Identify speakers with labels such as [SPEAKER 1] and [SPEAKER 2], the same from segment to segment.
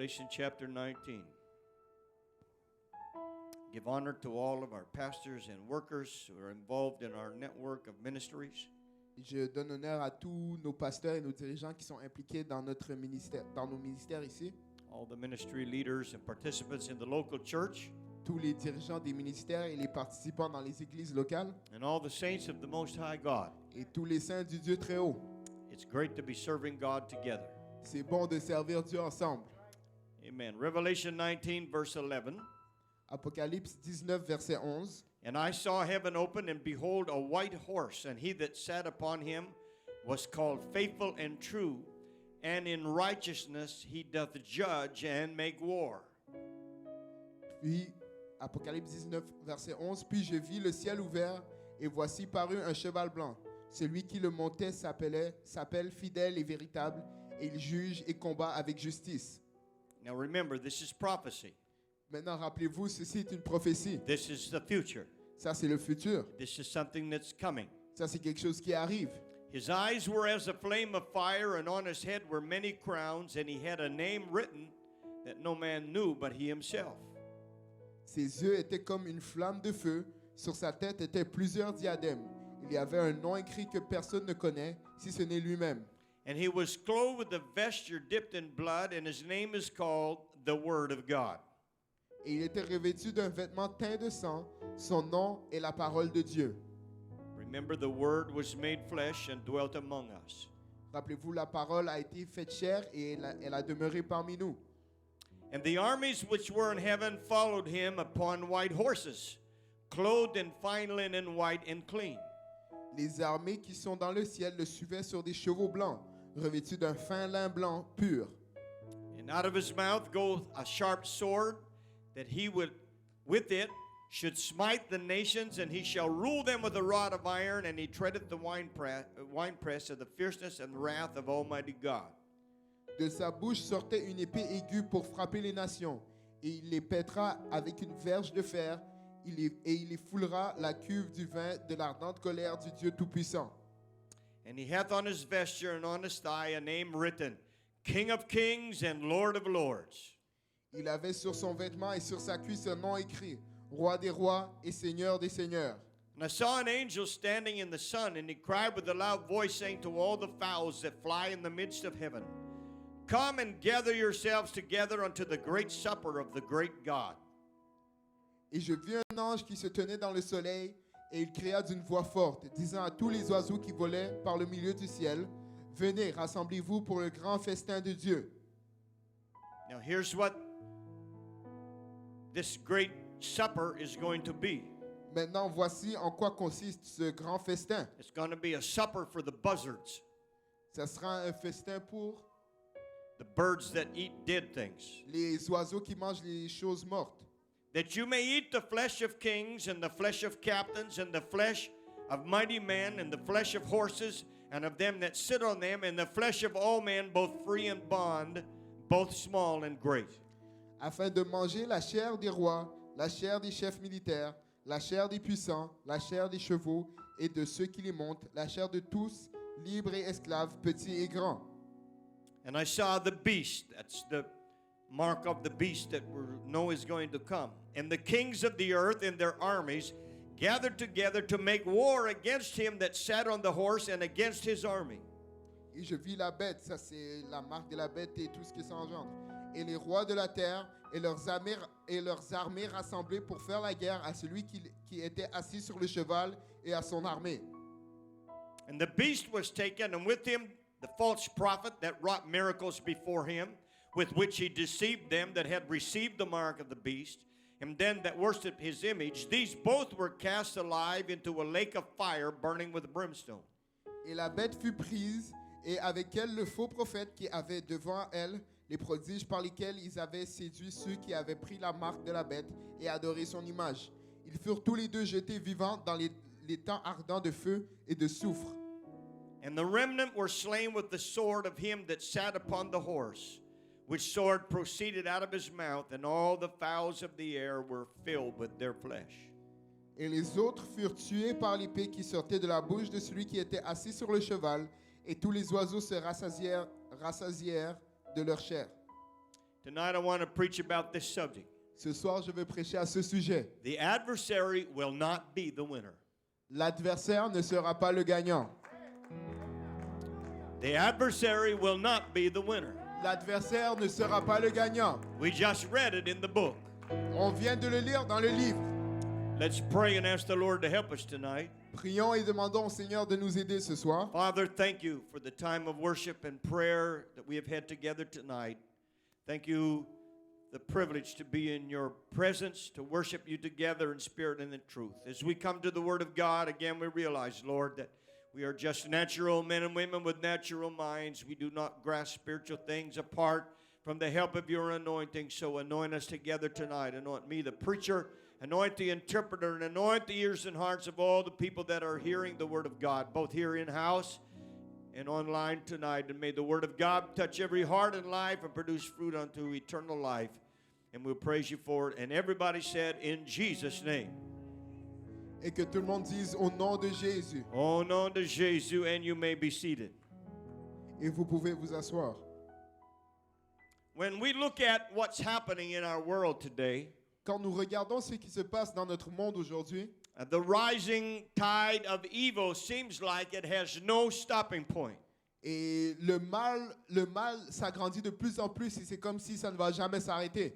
[SPEAKER 1] Revelation chapter 19. Give honor to all of our pastors and workers who are involved in our network of ministries.
[SPEAKER 2] Je donne honneur à tous nos pasteurs et nos dirigeants qui sont impliqués dans notre ministère, dans nos ministères ici.
[SPEAKER 1] All the ministry leaders and participants in the local church.
[SPEAKER 2] Tous les dirigeants des ministères et les participants dans les églises locales.
[SPEAKER 1] And all the saints of the Most High God.
[SPEAKER 2] Et tous les saints du Dieu très haut.
[SPEAKER 1] It's great to be serving God together.
[SPEAKER 2] C'est bon de servir Dieu ensemble.
[SPEAKER 1] Amen. Revelation 19 verse 11.
[SPEAKER 2] Apocalypse 19 verset 11.
[SPEAKER 1] And I saw heaven open, and behold, a white horse, and he that sat upon him was called Faithful and True, and in righteousness he doth judge and make war.
[SPEAKER 2] Puis, Apocalypse 19 verset 11. Puis je vis le ciel ouvert, et voici parut un cheval blanc. Celui qui le montait s'appelle Fidèle et Véritable, et il juge et combat avec justice.
[SPEAKER 1] Now remember, this is prophecy.
[SPEAKER 2] Maintenant, rappelez-vous, ceci est une prophétie.
[SPEAKER 1] This is the future.
[SPEAKER 2] Ça, c'est le futur.
[SPEAKER 1] This is something that's coming.
[SPEAKER 2] Ça, c'est quelque chose qui arrive.
[SPEAKER 1] His eyes were as a flame of fire, and on his head were many crowns, and he had a name written that no man knew but he himself.
[SPEAKER 2] Ses yeux étaient comme une flamme de feu. Sur sa tête étaient plusieurs diadèmes. Il y avait un nom écrit que personne ne connaît, si ce n'est lui-même.
[SPEAKER 1] And he was clothed with a vesture dipped in blood, and his name is called the Word of God.
[SPEAKER 2] Et il était revêtu d'un vêtement teint de sang. Son nom est la parole de Dieu.
[SPEAKER 1] Remember, the Word was made flesh and dwelt among us.
[SPEAKER 2] Rappelez-vous, la parole a été faite chair et elle a demeuré parmi nous.
[SPEAKER 1] And the armies which were in heaven followed him upon white horses, clothed in fine linen, white and clean.
[SPEAKER 2] Les armées qui sont dans le ciel le suivaient sur des chevaux blancs, revêtus d'un fin lin blanc pur.
[SPEAKER 1] And out of his mouth goeth a sharp sword, that he would with it should smite the nations, and he shall rule them with a rod of iron, and he treadeth the winepress of the fierceness and wrath of Almighty God.
[SPEAKER 2] De sa bouche sortait une épée aiguë pour frapper les nations, et il les pètera avec une verge de fer, et il les foulera la cuve du vin de l'ardente colère du Dieu Tout-Puissant.
[SPEAKER 1] And he hath on his vesture and on his thigh a name written, King of Kings and Lord of Lords.
[SPEAKER 2] Il avait sur son vêtement et sur sa cuisse un nom écrit, Roi des rois et Seigneur des seigneurs.
[SPEAKER 1] And I saw an angel standing in the sun, and he cried with a loud voice, saying to all the fowls that fly in the midst of heaven, Come and gather yourselves together unto the great supper of the great God.
[SPEAKER 2] Et je vis un ange qui se tenait dans le soleil, et il cria d'une voix forte, disant à tous les oiseaux qui volaient par le milieu du ciel, Venez, rassemblez-vous pour le grand festin de Dieu.
[SPEAKER 1] Now here's what this great supper is going to be.
[SPEAKER 2] Maintenant, voici en quoi consiste ce grand festin.
[SPEAKER 1] It's going to be a supper for the buzzards,
[SPEAKER 2] Ça sera un festin pour
[SPEAKER 1] the birds that eat dead things.
[SPEAKER 2] les oiseaux qui mangent les choses mortes.
[SPEAKER 1] That you may eat the flesh of kings and the flesh of captains and the flesh of mighty men and the flesh of horses and of them that sit on them and the flesh of all men, both free and bond, both small and great.
[SPEAKER 2] Afin de manger la chair des rois, la chair des chefs militaires, la chair des puissants, la chair des chevaux et de ceux qui les montent, la chair de tous, libres et esclaves, petits et grands.
[SPEAKER 1] And I saw the beast, that's the mark of the beast that we know is going to come, and the kings of the earth and their armies gathered together to make war against him that sat on the horse and against his army.
[SPEAKER 2] Et je vis la bête, ça c'est la marque de la bête et tout ce qui s'engendre. Et les rois de la terre et leurs armées rassemblées pour faire la guerre à celui qui était assis sur le cheval et à son armée.
[SPEAKER 1] And the beast was taken, and with him the false prophet that wrought miracles before him, with which he deceived them that had received the mark of the beast, and them that worshipped his image. These both were cast alive into a lake of fire burning with brimstone.
[SPEAKER 2] Et la bête fut prise, et avec elle le faux prophète qui avait devant elle les prodiges par lesquels ils avaient séduit ceux qui avaient pris la marque de la bête et adoré son image. Ils furent tous les deux jetés vivants dans les temps ardents de feu et de soufre.
[SPEAKER 1] And the remnant were slain with the sword of him that sat upon the horse, which sword proceeded out of his mouth, and all the fowls of the air were filled with their flesh.
[SPEAKER 2] Et les autres furent tués par l'épée qui sortait de la bouche de celui qui était assis sur le cheval, et tous les oiseaux se rassasièrent de leur chair.
[SPEAKER 1] Tonight I want to preach about this subject.
[SPEAKER 2] Ce soir, je vais prêcher à ce sujet.
[SPEAKER 1] The adversary will not be the winner.
[SPEAKER 2] L'adversaire ne sera pas le gagnant.
[SPEAKER 1] The adversary will not be the winner.
[SPEAKER 2] L'adversaire ne sera pas le gagnant.
[SPEAKER 1] We just read it in the book.
[SPEAKER 2] On vient de le lire dans le livre.
[SPEAKER 1] Let's pray and ask the Lord to help us tonight.
[SPEAKER 2] Prions et demandons au Seigneur de nous aider ce soir.
[SPEAKER 1] Father, thank you for the time of worship and prayer that we have had together tonight. Thank you the privilege to be in your presence, to worship you together in spirit and in truth. As we come to the Word of God, again we realize, Lord, that we are just natural men and women with natural minds. We do not grasp spiritual things apart from the help of your anointing. So anoint us together tonight. Anoint me, the preacher, anoint the interpreter, and anoint the ears and hearts of all the people that are hearing the Word of God, both here in-house and online tonight. And may the Word of God touch every heart and life and produce fruit unto eternal life. And we'll praise you for it. And everybody said, in Jesus' name.
[SPEAKER 2] Et que tout le monde dise au nom de Jésus.
[SPEAKER 1] Au nom de Jésus, and you may be seated.
[SPEAKER 2] Et vous pouvez vous asseoir.
[SPEAKER 1] When we look at what's happening in our world today,
[SPEAKER 2] Quand nous regardons ce qui se passe dans notre monde aujourd'hui,
[SPEAKER 1] the rising tide of evil seems like it has no stopping point.
[SPEAKER 2] et le mal s'agrandit de plus en plus et c'est comme si ça ne va jamais s'arrêter.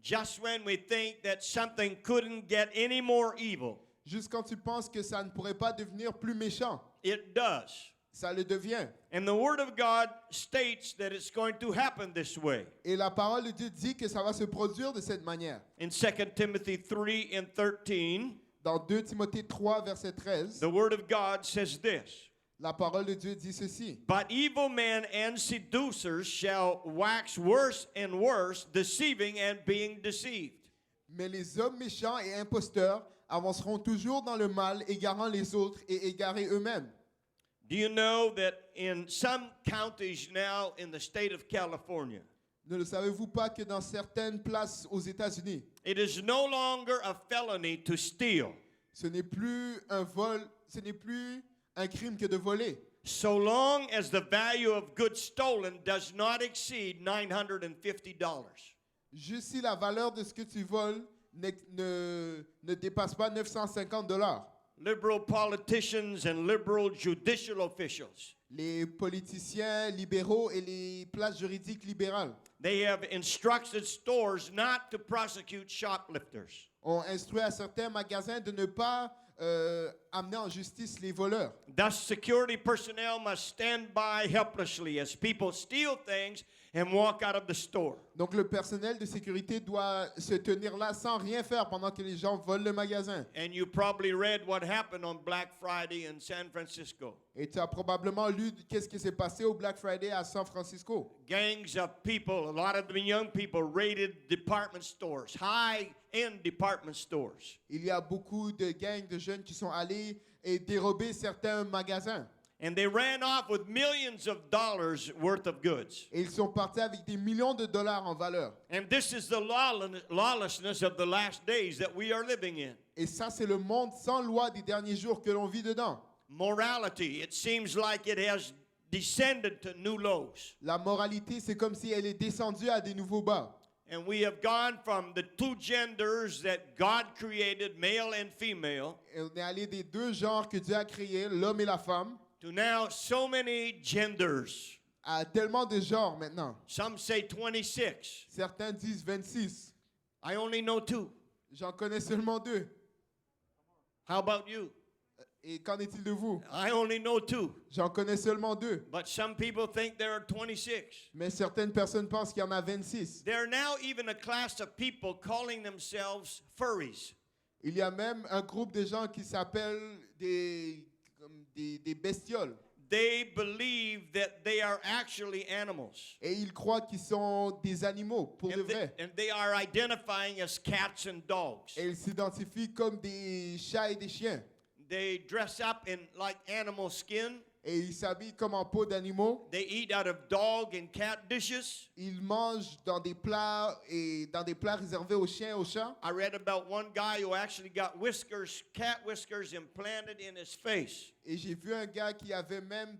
[SPEAKER 1] Just when we think that something couldn't get any more evil,
[SPEAKER 2] Juste quand tu penses que ça ne pourrait pas devenir plus méchant,
[SPEAKER 1] it does.
[SPEAKER 2] ça le devient.
[SPEAKER 1] And the Word of God states that it's going to happen this way.
[SPEAKER 2] Et la parole de Dieu dit que ça va se produire de cette manière.
[SPEAKER 1] In 2 Timothy 3 and 13,
[SPEAKER 2] Dans 2 Timothée 3, verset 13,
[SPEAKER 1] the Word of God says this.
[SPEAKER 2] la parole de Dieu dit ceci.
[SPEAKER 1] But evil men and seducers shall wax worse and worse, deceiving and being deceived.
[SPEAKER 2] Mais les hommes méchants et imposteurs avanceront toujours dans le mal, égarant les autres et égarés eux-mêmes.
[SPEAKER 1] Do you know that in some counties now in the state of California,
[SPEAKER 2] Ne le savez-vous pas que dans certaines places aux États-Unis,
[SPEAKER 1] it is no longer a felony to steal,
[SPEAKER 2] ce n'est plus un vol, ce n'est plus un crime que de voler,
[SPEAKER 1] so long as the value of goods stolen does not exceed $950.
[SPEAKER 2] juste si la valeur de ce que tu voles ne dépasse pas $950.
[SPEAKER 1] Liberal politicians and liberal judicial officials,
[SPEAKER 2] Les politiciens libéraux et les places juridiques libérales
[SPEAKER 1] they have instructed stores not to prosecute shoplifters.
[SPEAKER 2] ont instruit à certains magasins de ne pas amener en justice les voleurs.
[SPEAKER 1] Thus, security personnel must stand by helplessly as people steal things and walk out of the store.
[SPEAKER 2] Donc le personnel de sécurité doit se tenir là sans rien faire pendant que les gens volent le magasin.
[SPEAKER 1] And you probably read what happened on Black Friday in San Francisco.
[SPEAKER 2] Et tu as probablement lu qu'est-ce qui s'est passé au Black Friday à San Francisco.
[SPEAKER 1] Gangs of people, a lot of them young people, raided department stores, high-end department stores.
[SPEAKER 2] Il y a beaucoup de gangs de jeunes qui sont allés et dérober certains magasins.
[SPEAKER 1] And they ran off with millions of dollars worth of goods.
[SPEAKER 2] Et ils sont partis avec des millions de dollars en valeur.
[SPEAKER 1] And this is the lawlessness of the last days that we are living in.
[SPEAKER 2] Et ça, c'est le monde sans loi des derniers jours que l'on vit dedans.
[SPEAKER 1] Morality, it seems like it has descended to new lows.
[SPEAKER 2] La moralité, c'est comme si elle est descendue à des nouveaux bas.
[SPEAKER 1] And we have gone from the two genders that God created, male and female,
[SPEAKER 2] Et on est allé des deux genres que Dieu a créés, l'homme et la femme,
[SPEAKER 1] to now so many genders.
[SPEAKER 2] à tellement de genres maintenant.
[SPEAKER 1] Some say 26.
[SPEAKER 2] Certains disent 26.
[SPEAKER 1] I only know 2.
[SPEAKER 2] J'en connais seulement 2.
[SPEAKER 1] How about you?
[SPEAKER 2] Et qu'en est-il de vous?
[SPEAKER 1] I only know 2.
[SPEAKER 2] J'en connais seulement 2.
[SPEAKER 1] But some people think there are 26.
[SPEAKER 2] Mais certaines personnes pensent qu'il y en a 26.
[SPEAKER 1] There are now even a class of people calling themselves furries.
[SPEAKER 2] Il y a même un groupe de gens qui s'appellent des bestioles.
[SPEAKER 1] They believe that they are actually animals.
[SPEAKER 2] Et ils croient qu'ils sont des animaux, pour de vrai.
[SPEAKER 1] And they are identifying as cats and dogs.
[SPEAKER 2] Et ils s'identifient comme des chats et des chiens.
[SPEAKER 1] They dress up in like animal skin.
[SPEAKER 2] Et ils s'habillent comme en peau d'animaux.
[SPEAKER 1] They eat out of dog and cat dishes.
[SPEAKER 2] Ils mangent dans des plats réservés aux chiens et aux chats.
[SPEAKER 1] I read about one guy who actually got whiskers, cat whiskers implanted in his face.
[SPEAKER 2] Et j'ai vu un gars qui avait même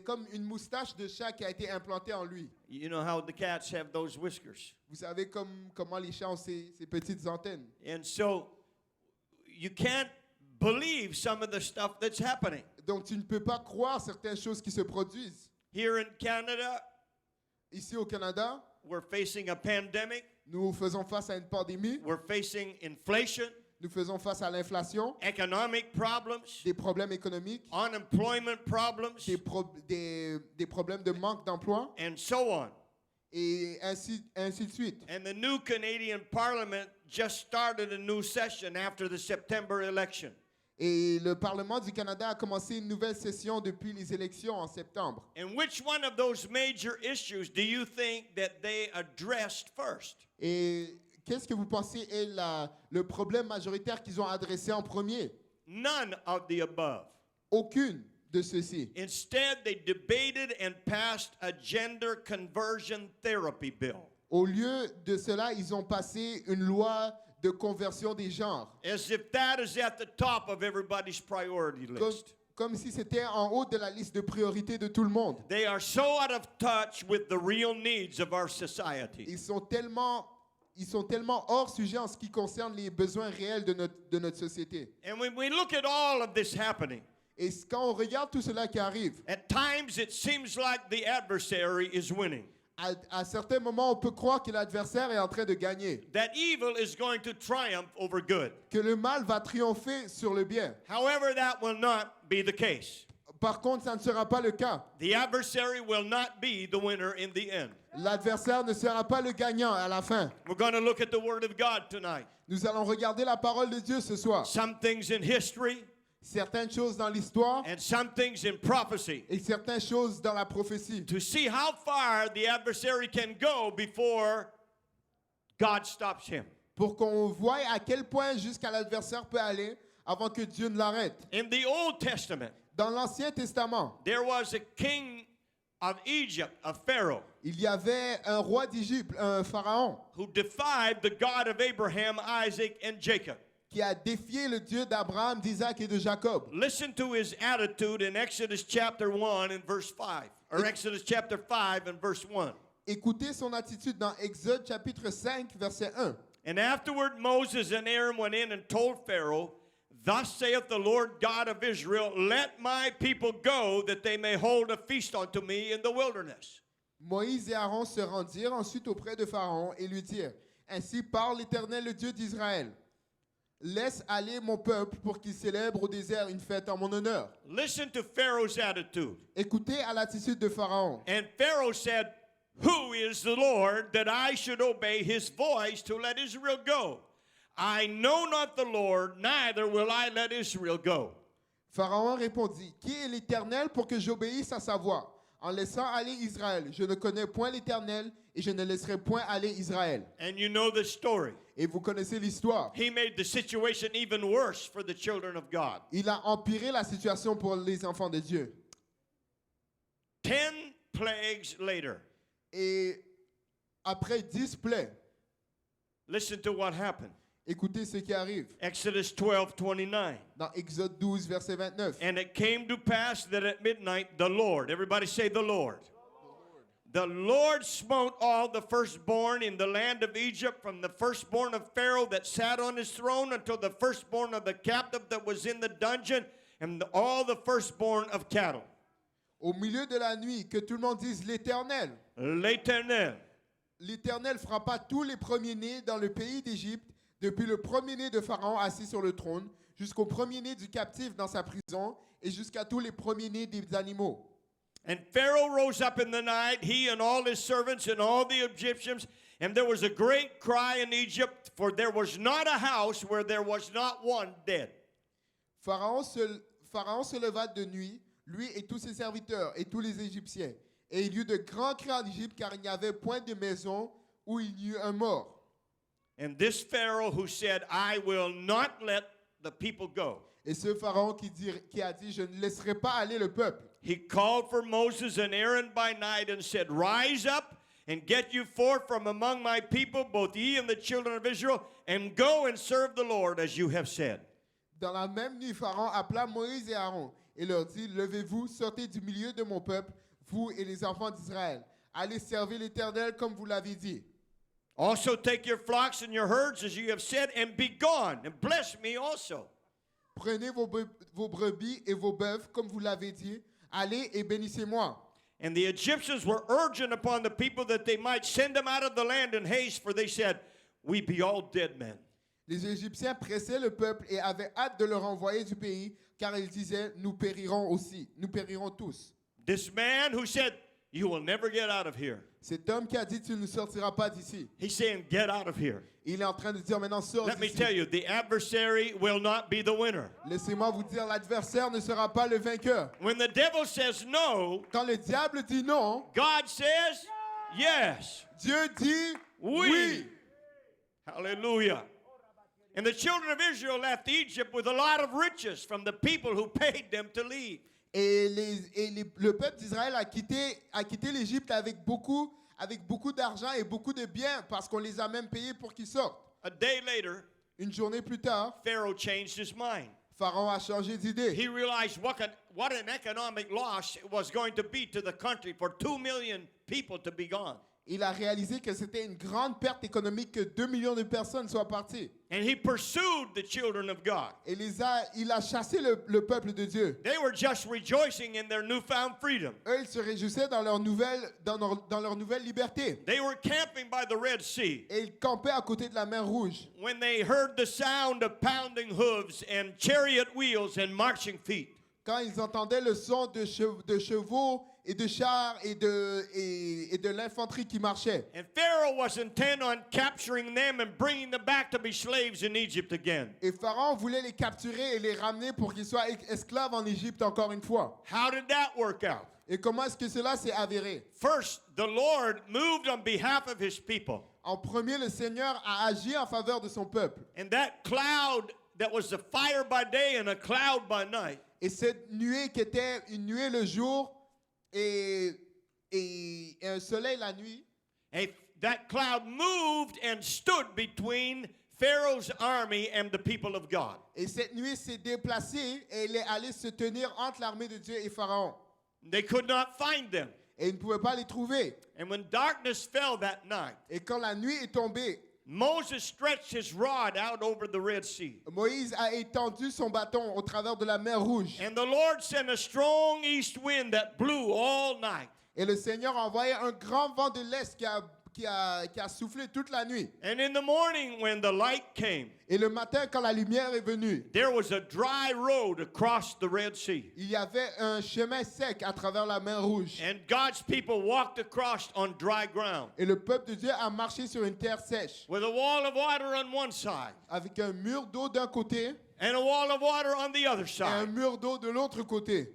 [SPEAKER 2] comme une moustache de chat qui a été implantée en lui.
[SPEAKER 1] You know how the cats have those whiskers.
[SPEAKER 2] Vous savez comment les chats ont ces petites antennes.
[SPEAKER 1] And so you can't believe some of the stuff that's happening.
[SPEAKER 2] Donc tu ne peux pas croire certaines choses qui se produisent.
[SPEAKER 1] Here in Canada,
[SPEAKER 2] Ici au Canada,
[SPEAKER 1] we're facing a pandemic.
[SPEAKER 2] nous faisons face à une pandémie,
[SPEAKER 1] We're facing inflation,
[SPEAKER 2] nous faisons face à l'inflation,
[SPEAKER 1] economic problems,
[SPEAKER 2] des problèmes économiques,
[SPEAKER 1] unemployment problems,
[SPEAKER 2] des problèmes de manque d'emploi,
[SPEAKER 1] and so on.
[SPEAKER 2] et ainsi de suite.
[SPEAKER 1] And the new Canadian Parliament just started a new session after the September election.
[SPEAKER 2] Et le Parlement du Canada a commencé une nouvelle session depuis les élections en septembre.
[SPEAKER 1] And which one of those major issues do you think that they addressed first?
[SPEAKER 2] Et qu'est-ce que vous pensez est le problème majoritaire qu'ils ont adressé en premier?
[SPEAKER 1] None of the above.
[SPEAKER 2] Aucune de ceux-ci.
[SPEAKER 1] Instead, they debated and passed a gender conversion therapy bill.
[SPEAKER 2] Au lieu de cela, ils ont passé une loi de conversion des genres.
[SPEAKER 1] As if that is at the top of everybody's priority list.
[SPEAKER 2] Comme si c'était en haut de la liste de priorités de tout le monde.
[SPEAKER 1] They are so out of touch with the real needs of our society.
[SPEAKER 2] Ils sont tellement hors sujet en ce qui concerne les besoins réels de notre société.
[SPEAKER 1] And when we look at all of this happening,
[SPEAKER 2] Et quand on regarde tout cela qui arrive,
[SPEAKER 1] at times it seems like the adversary is winning.
[SPEAKER 2] à certains moments, on peut croire que l'adversaire est en train de gagner,
[SPEAKER 1] That evil is going to triumph over good.
[SPEAKER 2] que le mal va triompher sur le bien.
[SPEAKER 1] However, that will not be the case.
[SPEAKER 2] Par contre, ça ne sera pas le cas.
[SPEAKER 1] The adversary will not be the winner in the end.
[SPEAKER 2] L'adversaire ne sera pas le gagnant à la fin.
[SPEAKER 1] We're going to look at the Word of God tonight.
[SPEAKER 2] Nous allons regarder la parole de Dieu ce soir.
[SPEAKER 1] Some things in history
[SPEAKER 2] Certaines choses dans l'histoire
[SPEAKER 1] and some things in prophecy
[SPEAKER 2] et certaines choses dans la prophétie.
[SPEAKER 1] to see how far the adversary can go before God stops him.
[SPEAKER 2] Pour qu'on voie à quel point jusqu'à l'adversaire peut aller avant que Dieu ne l'arrête.
[SPEAKER 1] In the Old Testament,
[SPEAKER 2] Dans l'Ancien Testament,
[SPEAKER 1] there was a king of Egypt, a Pharaoh,
[SPEAKER 2] il y avait un roi d'Égypte, un pharaon,
[SPEAKER 1] who defied the God of Abraham, Isaac, and Jacob.
[SPEAKER 2] qui a défié le Dieu d'Abraham, d'Isaac et de Jacob.
[SPEAKER 1] Listen to his attitude in Exodus chapter 1 and verse 5, or Exodus chapter 5 and verse 1.
[SPEAKER 2] Écoutez son attitude dans Exode chapitre 5, verset 1.
[SPEAKER 1] And afterward Moses and Aaron went in and told Pharaoh, Thus saith the Lord God of Israel, Let my people go, that they may hold a feast unto me in the wilderness.
[SPEAKER 2] Moïse et Aaron se rendirent ensuite auprès de Pharaon et lui dirent, Ainsi parle l'Éternel, le Dieu d'Israël. Laisse aller mon peuple pour qu'il célèbre au désert une fête en mon honneur.
[SPEAKER 1] Listen to Pharaoh's attitude.
[SPEAKER 2] Écoutez à l'attitude de Pharaon.
[SPEAKER 1] And Pharaoh said, Who is the Lord that I should obey his voice to let Israel go? I know not the Lord, neither will I let Israel go.
[SPEAKER 2] Pharaon répondit, Qui est l'Éternel pour que j'obéisse à sa voix? En laissant aller Israël, je ne connais point l'Éternel et je ne laisserai point aller Israël.
[SPEAKER 1] And you know the story.
[SPEAKER 2] Et vous connaissez l'histoire.
[SPEAKER 1] He made the situation even worse for the children of God.
[SPEAKER 2] Il a empiré la situation pour les enfants de Dieu.
[SPEAKER 1] 10 plagues later,
[SPEAKER 2] Et après 10 plaies,
[SPEAKER 1] listen to what happened.
[SPEAKER 2] écoutez ce qui arrive.
[SPEAKER 1] Exodus 12:29.
[SPEAKER 2] Dans Exode 12, verset 29.
[SPEAKER 1] And it came to pass that at midnight the Lord, everybody say the Lord. The Lord smote all the firstborn in the land of Egypt, from the firstborn of Pharaoh that sat on his throne until the firstborn of the captive that was in the dungeon, and all the firstborn of cattle.
[SPEAKER 2] Au milieu de la nuit, que tout le monde dise l'Éternel.
[SPEAKER 1] L'Éternel.
[SPEAKER 2] L'Éternel frappa tous les premiers-nés dans le pays d'Égypte, depuis le premier-né de Pharaon assis sur le trône, jusqu'au premier-né du captif dans sa prison, et jusqu'à tous les premiers-nés des animaux.
[SPEAKER 1] And Pharaoh rose up in the night, he and all his servants and all the Egyptians, and there was a great cry in Egypt, for there was not a house where there was not one dead.
[SPEAKER 2] Pharaon se leva de nuit, lui et tous ses serviteurs et tous les Égyptiens. Et il y eut de grands cris en Égypte, car il n'y avait point de maison où il y eut un mort.
[SPEAKER 1] And this Pharaoh who said, I will not let the people go,
[SPEAKER 2] Et ce Pharaon qui a dit, je ne laisserai pas aller le peuple.
[SPEAKER 1] he called for Moses and Aaron by night and said, Rise up and get you forth from among my people, both ye and the children of Israel, and go and serve the Lord as you have said.
[SPEAKER 2] Dans la même nuit, Pharaon appela Moïse et Aaron. et leur dit, levez-vous, sortez du milieu de mon peuple, vous et les enfants d'Israël. Allez servir l'Éternel comme vous l'avez dit.
[SPEAKER 1] Also take your flocks and your herds as you have said, and be gone, and bless me also.
[SPEAKER 2] Prenez vos brebis et vos bœufs comme vous l'avez dit. Allez et bénissez-moi.
[SPEAKER 1] And the Egyptians were urgent upon the people that they might send them out of the land in haste, for they said, we be all dead men.
[SPEAKER 2] Les Égyptiens pressaient le peuple et avaient hâte de leur envoyer du pays, car ils disaient, nous périrons aussi, nous périrons tous.
[SPEAKER 1] This man who said, you will never get out of here.
[SPEAKER 2] Cet homme qui a dit, tu ne sortiras pas d'ici.
[SPEAKER 1] He's saying, get out of here.
[SPEAKER 2] Il est en train de dire, maintenant sors
[SPEAKER 1] Let me
[SPEAKER 2] d'ici.
[SPEAKER 1] tell you, the adversary will not be the winner.
[SPEAKER 2] Laissez-moi vous dire, l'adversaire ne sera pas le vainqueur.
[SPEAKER 1] When the devil says no,
[SPEAKER 2] Quand le diable dit non,
[SPEAKER 1] God says yes.
[SPEAKER 2] Dieu dit
[SPEAKER 1] Oui.
[SPEAKER 2] oui.
[SPEAKER 1] Hallelujah. And the children of Israel left Egypt with a lot of riches from the people who paid them to leave.
[SPEAKER 2] Le peuple d'Israël a quitté l'Égypte avec beaucoup d'argent et beaucoup de biens parce qu'on les a même payés pour qu'ils sortent.
[SPEAKER 1] A day later,
[SPEAKER 2] Une journée plus tard,
[SPEAKER 1] Pharaoh changed his mind.
[SPEAKER 2] Pharaon a changé d'idée.
[SPEAKER 1] He realized what an economic loss it was going to be to the country for 2 million people to be gone.
[SPEAKER 2] Il a réalisé que c'était une grande perte économique que 2 millions de personnes soient parties.
[SPEAKER 1] And he pursued the children of God.
[SPEAKER 2] Et il a chassé le peuple de Dieu.
[SPEAKER 1] They were just rejoicing in their newfound freedom.
[SPEAKER 2] Eux, ils se réjouissaient dans leur nouvelle liberté.
[SPEAKER 1] They were camping by the Red Sea
[SPEAKER 2] Et ils campaient à côté de la mer Rouge.
[SPEAKER 1] when they heard the sound of pounding hooves and chariot wheels and marching feet.
[SPEAKER 2] Quand ils entendaient le son de chevaux et de chars et de l'infanterie qui marchait.
[SPEAKER 1] And Pharaoh was intent on capturing them and bringing them back to be slaves in Egypt again.
[SPEAKER 2] Et Pharaon voulait les capturer et les ramener pour qu'ils soient esclaves en Égypte encore une fois.
[SPEAKER 1] How did that work out?
[SPEAKER 2] Et comment est-ce que cela s'est avéré?
[SPEAKER 1] First, the Lord moved on behalf of his people.
[SPEAKER 2] En premier, le Seigneur a agi en faveur de son peuple.
[SPEAKER 1] And that cloud that was the fire by day and a cloud by night,
[SPEAKER 2] Et cette nuée qui était une nuée le jour et un soleil la nuit,
[SPEAKER 1] that cloud moved and stood between Pharaoh's army and the people of God.
[SPEAKER 2] et cette nuée s'est déplacée et elle est allée se tenir entre l'armée de Dieu et Pharaon.
[SPEAKER 1] They could not find them.
[SPEAKER 2] Et ils ne pouvaient pas les trouver.
[SPEAKER 1] And when darkness fell that night,
[SPEAKER 2] Et quand la nuit est tombée,
[SPEAKER 1] Moses stretched his rod out over the Red Sea.
[SPEAKER 2] Moïse a étendu son bâton au travers de la mer Rouge.
[SPEAKER 1] And the Lord sent a strong east wind that blew all night.
[SPEAKER 2] Et le Seigneur a envoyé un grand vent de l'Est qui a soufflé toute la nuit.
[SPEAKER 1] And in the morning when the light came,
[SPEAKER 2] Et le matin, quand la lumière est venue,
[SPEAKER 1] there was a dry road across the Red Sea.
[SPEAKER 2] il y avait un chemin sec à travers la mer Rouge.
[SPEAKER 1] And God's people walked across on dry ground
[SPEAKER 2] Et le peuple de Dieu a marché sur une terre sèche,
[SPEAKER 1] with a wall of water on one side
[SPEAKER 2] avec un mur d'eau d'un côté
[SPEAKER 1] and a wall of water on the other
[SPEAKER 2] et un
[SPEAKER 1] side.
[SPEAKER 2] mur d'eau de l'autre côté.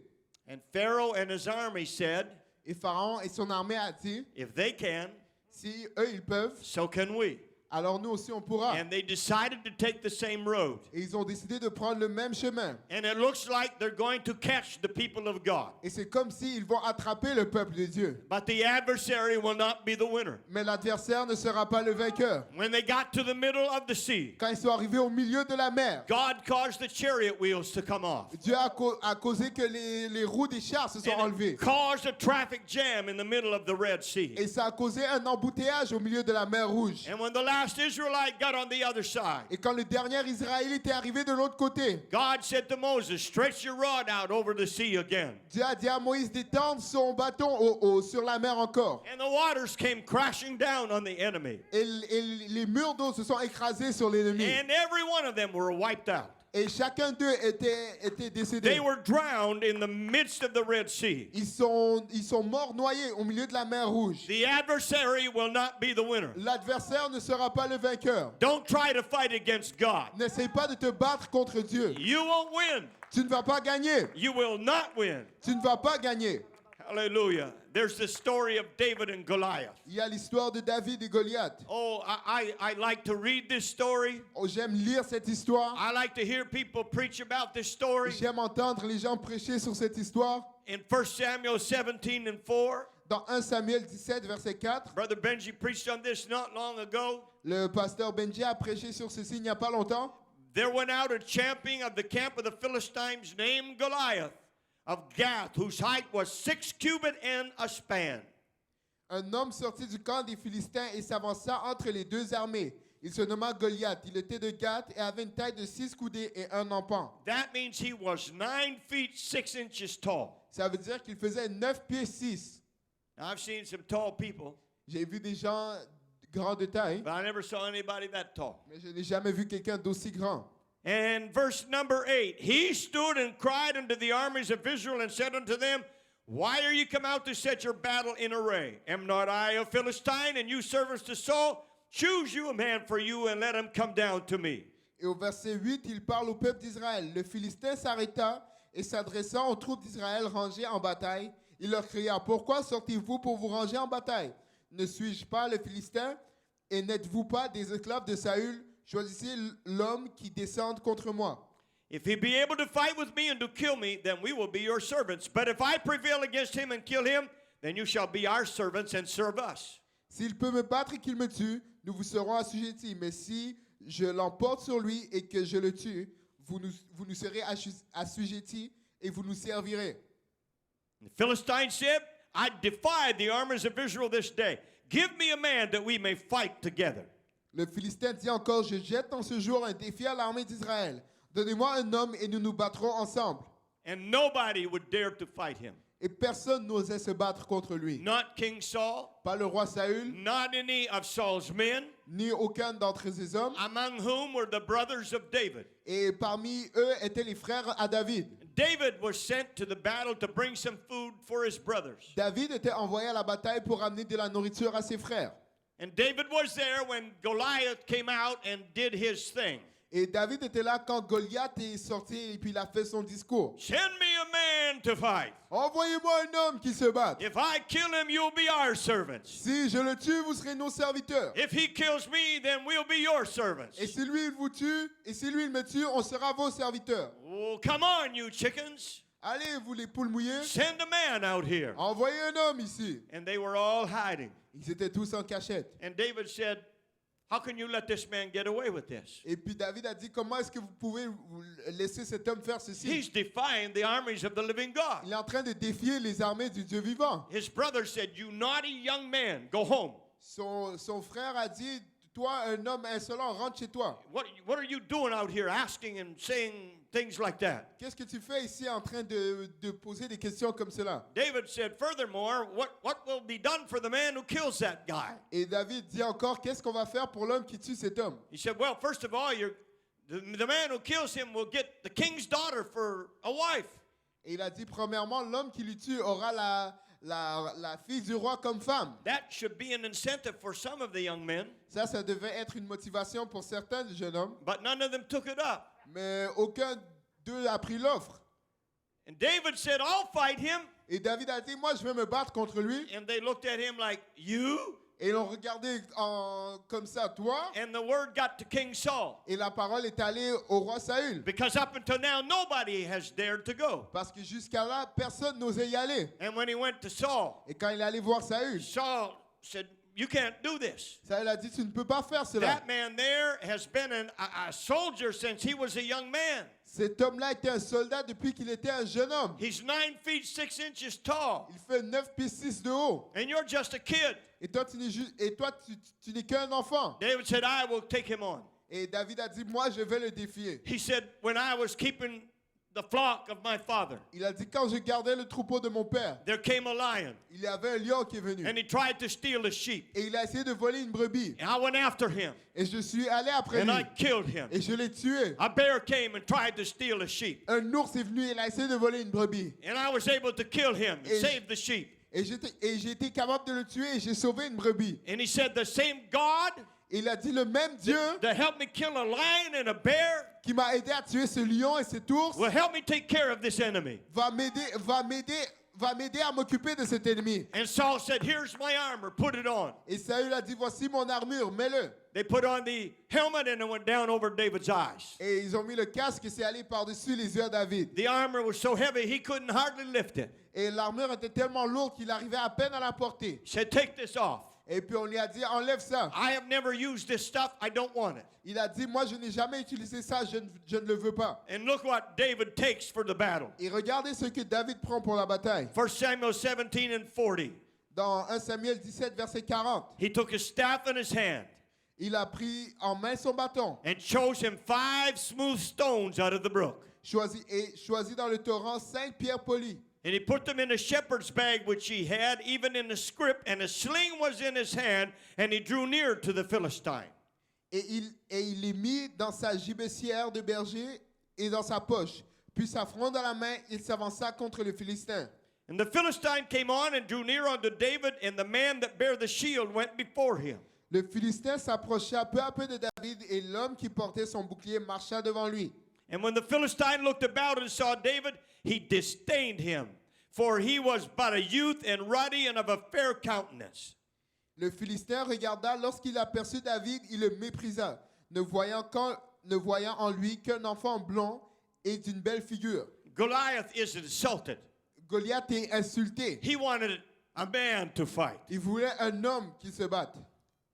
[SPEAKER 1] And Pharaoh and his army said,
[SPEAKER 2] Et Pharaon et son armée a dit,
[SPEAKER 1] if they can,
[SPEAKER 2] si eux ils peuvent,
[SPEAKER 1] so can we.
[SPEAKER 2] alors nous aussi on pourra.
[SPEAKER 1] And they decided to take the same road.
[SPEAKER 2] Et ils ont décidé de prendre le même chemin.
[SPEAKER 1] And it looks like they're going to catch the people of God.
[SPEAKER 2] Et c'est comme s'ils vont attraper le peuple de Dieu.
[SPEAKER 1] But the adversary will not be the winner.
[SPEAKER 2] Mais l'adversaire ne sera pas le vainqueur.
[SPEAKER 1] When they got to the middle of the sea,
[SPEAKER 2] Quand ils sont arrivés au milieu de la mer,
[SPEAKER 1] God caused the chariot wheels to come off.
[SPEAKER 2] Dieu a causé que les roues des chars se sont
[SPEAKER 1] And
[SPEAKER 2] enlevées.
[SPEAKER 1] it caused a traffic jam in the middle of the Red Sea.
[SPEAKER 2] Et ça a causé un embouteillage au milieu de la mer Rouge.
[SPEAKER 1] And when the last Israelite got on the other side,
[SPEAKER 2] Et quand le dernier Israélite est arrivé de l'autre côté,
[SPEAKER 1] God said to Moses, stretch your rod out over the sea again.
[SPEAKER 2] Dieu a dit à Moïse d'étendre son bâton sur la mer encore.
[SPEAKER 1] And the waters came crashing down on the enemy.
[SPEAKER 2] Et les murs d'eau se sont écrasés sur l'ennemi.
[SPEAKER 1] And every one of them were wiped out.
[SPEAKER 2] Et chacun d'eux était décédé.
[SPEAKER 1] They were drowned in the midst of the Red Sea.
[SPEAKER 2] Ils sont morts noyés au milieu de la mer Rouge.
[SPEAKER 1] The adversary will not be the winner.
[SPEAKER 2] L'adversaire ne sera pas le vainqueur.
[SPEAKER 1] Don't try to fight against God.
[SPEAKER 2] N'essaye pas de te battre contre Dieu.
[SPEAKER 1] You won't win.
[SPEAKER 2] Tu ne vas pas gagner.
[SPEAKER 1] You will not win.
[SPEAKER 2] Tu ne vas pas gagner.
[SPEAKER 1] Hallelujah. There's the story of David and Goliath.
[SPEAKER 2] Il y a l'histoire de David et Goliath.
[SPEAKER 1] Oh, I like to read this story.
[SPEAKER 2] Oh, j'aime lire cette histoire.
[SPEAKER 1] I like to hear people preach about this story.
[SPEAKER 2] J'aime entendre les gens prêcher sur cette histoire.
[SPEAKER 1] In 1 Samuel 17 and 4,
[SPEAKER 2] Dans 1 Samuel 17, verset 4,
[SPEAKER 1] Brother Benji preached on this not long ago.
[SPEAKER 2] le pasteur Benji a prêché sur ceci il n'y a pas longtemps.
[SPEAKER 1] There went out a champion of the camp of the Philistines named Goliath, of Gath, whose height was 6 cubits and a span.
[SPEAKER 2] Un homme sortit du camp des Philistins et s'avança entre les deux armées. Il se nomma Goliath. Il était de Gath et avait une taille de 6 coudées et un empan.
[SPEAKER 1] That means he was 9 feet 6 inches tall.
[SPEAKER 2] Ça veut dire qu'il faisait 9 pieds 6.
[SPEAKER 1] Now, I've seen some tall people,
[SPEAKER 2] J'ai vu des gens grands de taille,
[SPEAKER 1] but I never saw anybody that tall.
[SPEAKER 2] mais je n'ai jamais vu quelqu'un d'aussi grand.
[SPEAKER 1] And verse number 8, he stood and cried unto the armies of Israel and said unto them, why are you come out to set your battle in array? Am not I a Philistine, and you servants to Saul? Choose you a man for you, and let him come down to me.
[SPEAKER 2] Et au verset 8, il parle au peuple d'Israël. Le Philistin s'arrêta et s'adressant aux troupes d'Israël rangées en bataille, il leur cria, pourquoi sortez-vous pour vous ranger en bataille? Ne suis-je pas le Philistin? Et n'êtes-vous pas des esclaves de Saül? Choisissez l'homme qui descende contre moi.
[SPEAKER 1] If he be able to fight with me and to kill me, then we will be your servants. But if I prevail against him and kill him, then you shall be our servants and serve us.
[SPEAKER 2] S'il peut me battre et qu'il me tue, nous vous serons assujettis. Mais si je l'emporte sur lui et que je le tue, vous nous serez assujettis et vous nous servirez.
[SPEAKER 1] The Philistine said, I defy the armies of Israel this day. Give me a man that we may fight together.
[SPEAKER 2] Le Philistin dit encore, je jette en ce jour un défi à l'armée d'Israël. Donnez-moi un homme et nous nous battrons ensemble.
[SPEAKER 1] And nobody would dare to fight him.
[SPEAKER 2] Et personne n'osait se battre contre lui.
[SPEAKER 1] Not King Saul,
[SPEAKER 2] Pas le roi Saül,
[SPEAKER 1] not any of Saul's men,
[SPEAKER 2] ni aucun d'entre ses hommes.
[SPEAKER 1] among whom were the brothers of David.
[SPEAKER 2] Et parmi eux étaient les frères à David.
[SPEAKER 1] David was sent to the battle to bring some food for his brothers.
[SPEAKER 2] David était envoyé à la bataille pour amener de la nourriture à ses frères.
[SPEAKER 1] And David was there when Goliath came out and did his thing.
[SPEAKER 2] Et David était là quand Goliath est sorti et puis il a fait son discours.
[SPEAKER 1] Send me a man to fight.
[SPEAKER 2] Envoyez-moi un homme qui se batte.
[SPEAKER 1] If I kill him, you'll be our servants.
[SPEAKER 2] Si je le tue, vous serez nos serviteurs.
[SPEAKER 1] If he kills me, then we'll be your servants.
[SPEAKER 2] Et si lui il vous tue, et si lui il me tue, on sera vos serviteurs.
[SPEAKER 1] Oh, come on, you chickens.
[SPEAKER 2] Allez, vous les poules mouillées,
[SPEAKER 1] Send a man out here.
[SPEAKER 2] envoyez un homme ici.
[SPEAKER 1] And they were all hiding.
[SPEAKER 2] Ils étaient tous en cachette.
[SPEAKER 1] And David said, how can you let this man get away with this?
[SPEAKER 2] Et puis David a dit, comment est-ce que vous pouvez vous laisser cet homme faire ceci?
[SPEAKER 1] He's defying the armies of the living God.
[SPEAKER 2] Il est en train de défier les armées du Dieu vivant.
[SPEAKER 1] His brother said, you naughty young man, go home.
[SPEAKER 2] Son frère a dit, toi, un homme insolent, rentre chez toi.
[SPEAKER 1] What are you doing out here asking and saying things like that?
[SPEAKER 2] Qu'est-ce que tu fais ici en train de poser des questions comme cela?
[SPEAKER 1] David said, furthermore, what will be done for the man who kills that guy?
[SPEAKER 2] Et David dit encore, qu'est-ce qu'on va faire pour l'homme qui tue cet homme?
[SPEAKER 1] He said, well, first of all, the man who kills him will get the king's daughter for a wife.
[SPEAKER 2] Et il a dit, premièrement, l'homme qui le tue aura la fille du roi comme femme.
[SPEAKER 1] That should be an incentive for some of the young men,
[SPEAKER 2] Ça devait être une motivation pour certains jeunes hommes,
[SPEAKER 1] but none of them took it up.
[SPEAKER 2] mais aucun d'eux a pris l'offre.
[SPEAKER 1] And David said, I'll fight him.
[SPEAKER 2] Et David a dit, moi je vais me battre contre lui.
[SPEAKER 1] And they looked at him like, you?
[SPEAKER 2] Et ils l'ont regardé comme ça, toi.
[SPEAKER 1] And the word got to King Saul.
[SPEAKER 2] Et la parole est allée au roi Saül.
[SPEAKER 1] Because up until now, nobody has dared to go.
[SPEAKER 2] Parce que jusqu'à là, personne n'osait y aller.
[SPEAKER 1] And when he went to Saul,
[SPEAKER 2] Et quand il est allé voir Saül,
[SPEAKER 1] Saul said, you can't do this.
[SPEAKER 2] Saül a dit, tu ne peux pas faire cela.
[SPEAKER 1] That man there has been a soldier since he was a young man.
[SPEAKER 2] Cet homme-là était un soldat depuis qu'il était un jeune homme.
[SPEAKER 1] He's 9 feet 6 inches tall.
[SPEAKER 2] Il fait 9 pieds 6 de haut.
[SPEAKER 1] And you're just a kid.
[SPEAKER 2] Et toi, tu n'es qu'un enfant.
[SPEAKER 1] David said, I will take him on.
[SPEAKER 2] Et David a dit, moi, je vais le défier.
[SPEAKER 1] He said, when I was keeping the flock of my father,
[SPEAKER 2] Il a dit, quand je gardais le troupeau de mon père,
[SPEAKER 1] there came a lion,
[SPEAKER 2] il y avait un lion qui est venu.
[SPEAKER 1] and he tried to steal a sheep.
[SPEAKER 2] Et il a essayé de voler une brebis.
[SPEAKER 1] And I went after him,
[SPEAKER 2] Et je suis allé après
[SPEAKER 1] and
[SPEAKER 2] lui.
[SPEAKER 1] I killed him.
[SPEAKER 2] Et je l'ai tué.
[SPEAKER 1] A bear came and tried to steal a sheep,
[SPEAKER 2] Un ours est venu et il a essayé de voler une brebis.
[SPEAKER 1] and I was able to kill him and
[SPEAKER 2] Et-
[SPEAKER 1] save the sheep.
[SPEAKER 2] Et j'ai été capable de le tuer et j'ai sauvé une brebis.
[SPEAKER 1] And he said, the same God
[SPEAKER 2] Et il a dit, le même Dieu
[SPEAKER 1] that helped me kill a lion and a bear
[SPEAKER 2] qui m'a aidé à tuer ce lion et cet ours
[SPEAKER 1] will help me take care of this enemy.
[SPEAKER 2] va m'aider à m'occuper de cet ennemi.
[SPEAKER 1] And Saul said, here's my armor, put it on.
[SPEAKER 2] Et Saül a dit, voici mon armure, mets-le.
[SPEAKER 1] They put on the helmet and it went down over David's eyes.
[SPEAKER 2] Et ils ont mis le casque et c'est allé par-dessus les yeux de David.
[SPEAKER 1] The armor was so heavy he couldn't hardly lift it.
[SPEAKER 2] Et l'armure était tellement lourde qu'il arrivait à peine à la porter.
[SPEAKER 1] He said, take this off.
[SPEAKER 2] Et puis on lui a dit, enlève ça.
[SPEAKER 1] I have never used this stuff. I don't want it.
[SPEAKER 2] Il a dit, moi je n'ai jamais utilisé ça, je ne le veux pas.
[SPEAKER 1] And look what David takes for the battle.
[SPEAKER 2] Et regardez ce que David prend pour la bataille.
[SPEAKER 1] 1 Samuel 17 and 40.
[SPEAKER 2] Dans 1 Samuel 17, verset 40,
[SPEAKER 1] He took his staff in his hand
[SPEAKER 2] il a pris en main son bâton,
[SPEAKER 1] and chose him 5 smooth stones out of the brook.
[SPEAKER 2] choisit dans le torrent 5 pierres polies.
[SPEAKER 1] And he put them in a shepherd's bag which he had, even in the scrip, and a sling was in his hand, and he drew near to the Philistine.
[SPEAKER 2] Et il les mit dans sa gibecière de berger et dans sa poche. Puis sa fronde dans la main, il s'avança contre le Philistin.
[SPEAKER 1] And the Philistine came on and drew near unto David, and the man that bare the shield went before him.
[SPEAKER 2] Le Philistin s'approcha peu à peu de David et l'homme qui portait son bouclier marcha devant lui.
[SPEAKER 1] And when the Philistine looked about and saw David, he disdained him, for he was but a youth and ruddy and of a fair countenance.
[SPEAKER 2] Le Philistin regarda, lorsqu'il aperçut David, il le méprisa, ne voyant en lui qu'un enfant blond et d'une belle figure.
[SPEAKER 1] Goliath is insulted.
[SPEAKER 2] Goliath est insulté.
[SPEAKER 1] He wanted a man to fight.
[SPEAKER 2] Il voulait un homme qui se batte.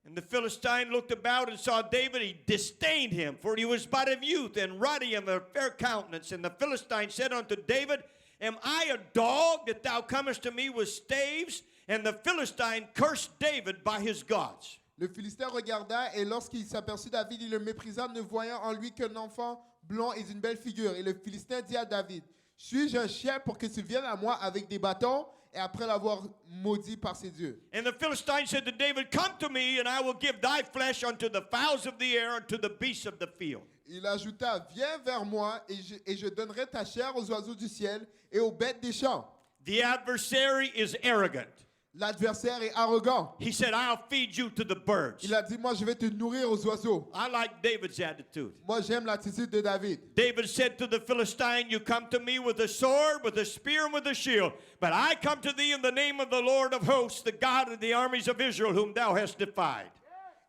[SPEAKER 1] And the Philistine looked about and saw David. He disdained him, for he was but of youth and ruddy and of a fair countenance. And the Philistine said unto David, Am I a dog that thou comest to me with staves? And the Philistine cursed David by his gods.
[SPEAKER 2] Le Philistin regarda et lorsqu'il s'aperçut David, il le méprisa, ne voyant en lui qu'un enfant blond et d'une belle figure. Et le Philistin dit à David, suis-je un chien pour que tu viennes à moi avec des bâtons? Et après l'avoir maudit par ses dieux.
[SPEAKER 1] And the Philistine said to David, Come to me, and I will give thy flesh unto the fowls of the air, and to the beasts of the field.
[SPEAKER 2] Il ajouta, viens vers moi et je donnerai ta chair aux oiseaux du ciel et aux bêtes des champs.
[SPEAKER 1] The adversary is arrogant.
[SPEAKER 2] L'adversaire est arrogant.
[SPEAKER 1] He said, I'll feed you to the birds.
[SPEAKER 2] Il a dit, moi je vais te nourrir aux oiseaux.
[SPEAKER 1] I like David's attitude.
[SPEAKER 2] Moi j'aime l'attitude de David.
[SPEAKER 1] David said to the Philistine, You come to me with a sword, with a spear, and with a shield. But I come to thee in the name of the Lord of hosts, the God of the armies of Israel, whom thou hast defied.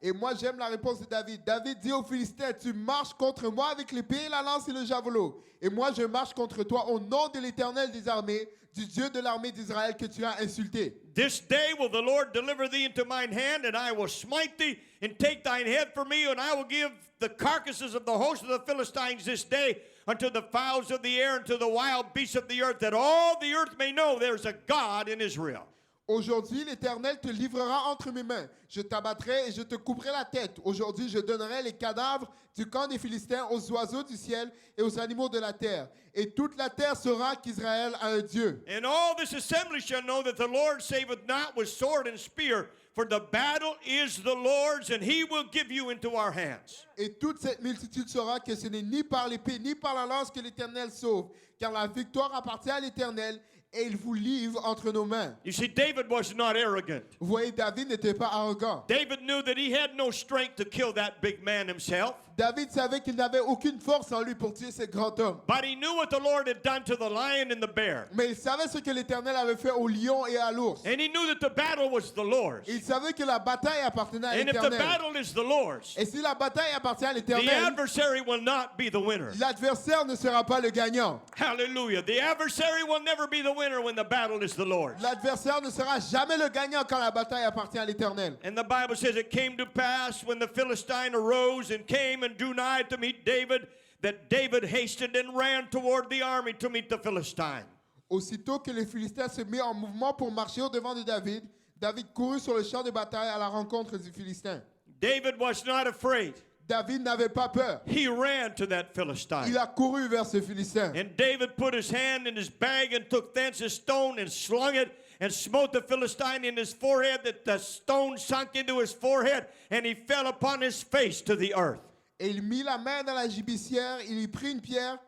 [SPEAKER 2] Et moi j'aime la réponse de David. David dit aux Philistins, tu marches contre moi avec l'épée, la lance et le javelot. Et moi je marche contre toi au nom de l'Éternel des armées, du Dieu de l'armée d'Israël que tu as insulté.
[SPEAKER 1] This day will the Lord deliver thee into mine hand, and I will smite thee, and take thine head from me, and I will give the carcasses of the host of the Philistines this day unto the fowls of the air, and to the wild beasts of the earth, that all the earth may know there's a God in Israel.
[SPEAKER 2] Aujourd'hui, l'Éternel te livrera entre mes mains. Je t'abattrai et je te couperai la tête. Aujourd'hui, je donnerai les cadavres du camp des Philistins aux oiseaux du ciel et aux animaux de la terre. Et toute la terre saura qu'Israël a un Dieu.
[SPEAKER 1] And all this assembly shall know that the Lord saveth not with sword and spear, for the battle is the Lord's, and he will give you into our hands.
[SPEAKER 2] Et toute cette multitude saura que ce n'est ni par l'épée ni par la lance que l'Éternel sauve, car la victoire appartient à l'Éternel et il vous livre entre nos mains.
[SPEAKER 1] You see, David was not arrogant.
[SPEAKER 2] Vous voyez, David n'était pas arrogant.
[SPEAKER 1] David knew that he had no strength to kill that big man himself.
[SPEAKER 2] David savait qu'il n'avait aucune force en lui pour tuer ce grand homme.
[SPEAKER 1] But he knew what the Lord had done to the lion and the bear.
[SPEAKER 2] Mais il savait ce que l'Éternel avait fait au lion et à l'ours.
[SPEAKER 1] And he knew that the battle was the Lord's.
[SPEAKER 2] Il savait que la bataille appartenait à
[SPEAKER 1] And if the
[SPEAKER 2] l'Éternel.
[SPEAKER 1] battle is the Lord's,
[SPEAKER 2] Et si la bataille appartient à
[SPEAKER 1] the
[SPEAKER 2] l'Éternel,
[SPEAKER 1] adversary will not be the winner.
[SPEAKER 2] l'adversaire ne sera pas le gagnant.
[SPEAKER 1] Hallelujah. The adversary will never be the winner when the battle is the Lord's.
[SPEAKER 2] L'adversaire ne sera jamais le gagnant quand la bataille appartient à l'Éternel.
[SPEAKER 1] And the Bible says it came to pass when the Philistine arose and came and drew nigh to meet David, that David hastened and ran toward the army to meet the Philistine.
[SPEAKER 2] Aussitôt que les Philistins se mirent en mouvement pour marcher au-devant de David, David courut sur le champ de bataille à la rencontre du Philistin.
[SPEAKER 1] David was not afraid.
[SPEAKER 2] David n'avait pas peur.
[SPEAKER 1] He ran to that Philistine.
[SPEAKER 2] Il a couru vers ce Philistin.
[SPEAKER 1] And David put his hand in his bag and took thence a stone and slung it and smote the Philistine in his forehead, that the stone sunk into his forehead, and he fell upon his face to the earth.
[SPEAKER 2] Et il mit la main dans la gibecière, il y prit une pierre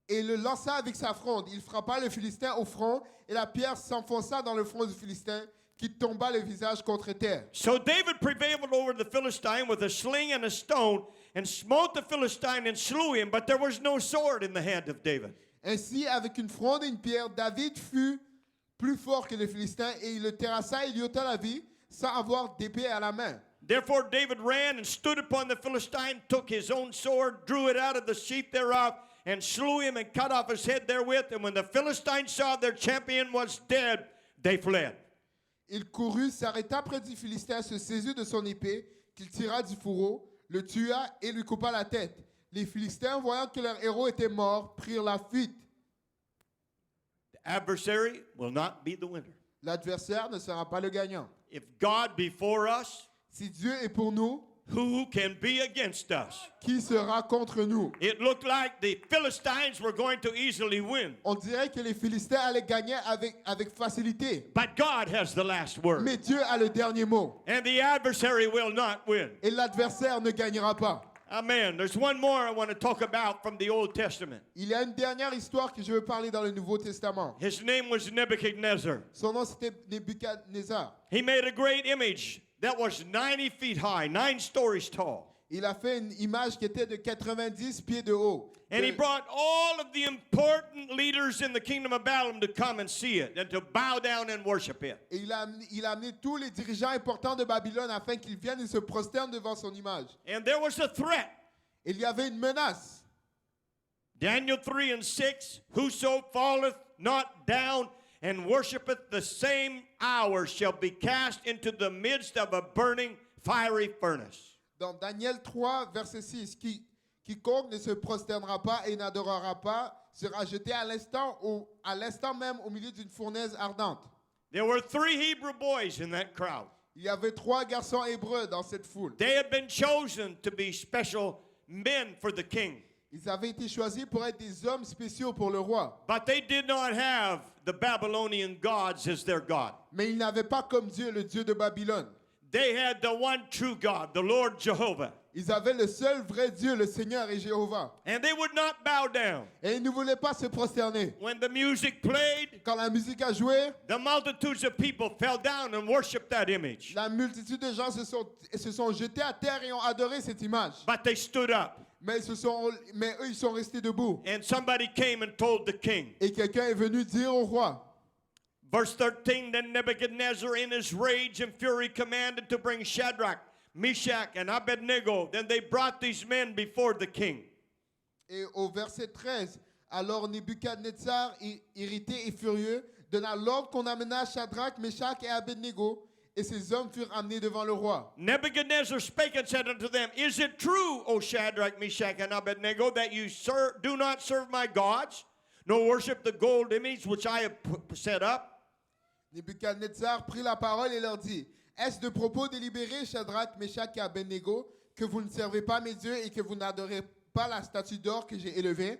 [SPEAKER 2] et le lança avec sa fronde. Il frappa le Philistin au front et la pierre s'enfonça dans le front du Philistin qui tomba le visage contre terre.
[SPEAKER 1] So David prevailed over the Philistine with a sling and a stone, and smote the Philistine and slew him, but there was no sword in the hand of David.
[SPEAKER 2] Ainsi, avec une fronde et une pierre, David fut plus fort que le Philistin et il le terrassa et lui ôta la vie sans avoir d'épée à la main.
[SPEAKER 1] Therefore David ran and stood upon the Philistine, took his own sword, drew it out of the sheath thereof, and slew him and cut off his head therewith. And when the Philistines saw their champion was dead, they fled.
[SPEAKER 2] Il courut, s'arrêta près du Philistin, se saisit de son épée, qu'il tira du fourreau, le tua et lui coupa la tête. Les Philistins, voyant que leur héros était mort, prirent la fuite.
[SPEAKER 1] The adversary will not be the winner.
[SPEAKER 2] L'adversaire ne sera pas le gagnant.
[SPEAKER 1] If God be for us,
[SPEAKER 2] Si Dieu est pour nous,
[SPEAKER 1] who can be against us?
[SPEAKER 2] qui sera contre nous?
[SPEAKER 1] It looked like the Philistines were going to easily win.
[SPEAKER 2] On dirait que les Philistins allaient gagner avec facilité.
[SPEAKER 1] But God has the last word.
[SPEAKER 2] Mais Dieu a le dernier mot.
[SPEAKER 1] And the adversary will not win.
[SPEAKER 2] Et l'adversaire ne gagnera pas.
[SPEAKER 1] Amen. There's one more I want to talk about from the Old Testament.
[SPEAKER 2] Il y a une dernière histoire que je veux parler dans le Nouveau Testament.
[SPEAKER 1] His name was Nebuchadnezzar.
[SPEAKER 2] Son nom c'était Nebuchadnezzar.
[SPEAKER 1] He made a great image that was 90 feet high, 9 stories tall.
[SPEAKER 2] Il a fait une image qui était de 90 pieds de haut.
[SPEAKER 1] And he brought all of the important leaders in the kingdom of Babylon to come and see it and to bow down and worship it.
[SPEAKER 2] Et il a amené tous les dirigeants importants de Babylone afin qu'ils viennent et se prosternent devant son image.
[SPEAKER 1] And there was a threat.
[SPEAKER 2] Il y avait une menace.
[SPEAKER 1] Daniel 3 and 6, whoso falleth not down and worshipeth the same hour shall be cast into the midst of a burning fiery furnace.
[SPEAKER 2] Dans Daniel 3, verset 6, quiconque ne se prosternera pas et n'adorera pas sera jeté à l'instant même au milieu d'une fournaise ardente.
[SPEAKER 1] There were 3 Hebrew boys in that crowd.
[SPEAKER 2] Il y avait 3 garçons hébreux dans cette foule.
[SPEAKER 1] They had been chosen to be special men for the king.
[SPEAKER 2] Ils avaient été choisis pour être des hommes spéciaux pour le roi.
[SPEAKER 1] But they did not have the Babylonian gods as their God.
[SPEAKER 2] Mais ils n'avaient pas comme Dieu le Dieu de Babylone.
[SPEAKER 1] They had the one true God, the Lord Jehovah.
[SPEAKER 2] Ils avaient le seul vrai Dieu, le Seigneur et Jéhovah.
[SPEAKER 1] And they would not bow down.
[SPEAKER 2] Et ils ne voulaient pas se prosterner.
[SPEAKER 1] When the music played,
[SPEAKER 2] Quand la musique a joué,
[SPEAKER 1] the multitudes of people fell down and worshiped that image.
[SPEAKER 2] la multitude de gens se sont jetés à terre et ont adoré cette image.
[SPEAKER 1] But they stood up.
[SPEAKER 2] Mais eux, ils sont restés debout.
[SPEAKER 1] And somebody came and told the king.
[SPEAKER 2] Et quelqu'un est venu dire au roi.
[SPEAKER 1] Verse 13, then Nebuchadnezzar in his rage and fury commanded to bring Shadrach, Meshach, and Abednego. Then they brought these men before the king.
[SPEAKER 2] Et au verset 13, alors Nebuchadnezzar, irrité et furieux, donna l'ordre qu'on amena Shadrach, Meshach et Abednego. Et ces hommes furent amenés devant le roi.
[SPEAKER 1] Nebuchadnezzar spake and said unto them, Is it true, O Shadrach, Meshach, and Abednego, that you do not serve my gods, nor worship the gold image which I have set up?
[SPEAKER 2] Nebuchadnezzar prit la parole et leur dit, est-ce de propos délibérés, Shadrach, Meshach et Abednego, que vous ne servez pas mes dieux et que vous n'adorez pas la statue d'or que j'ai élevée?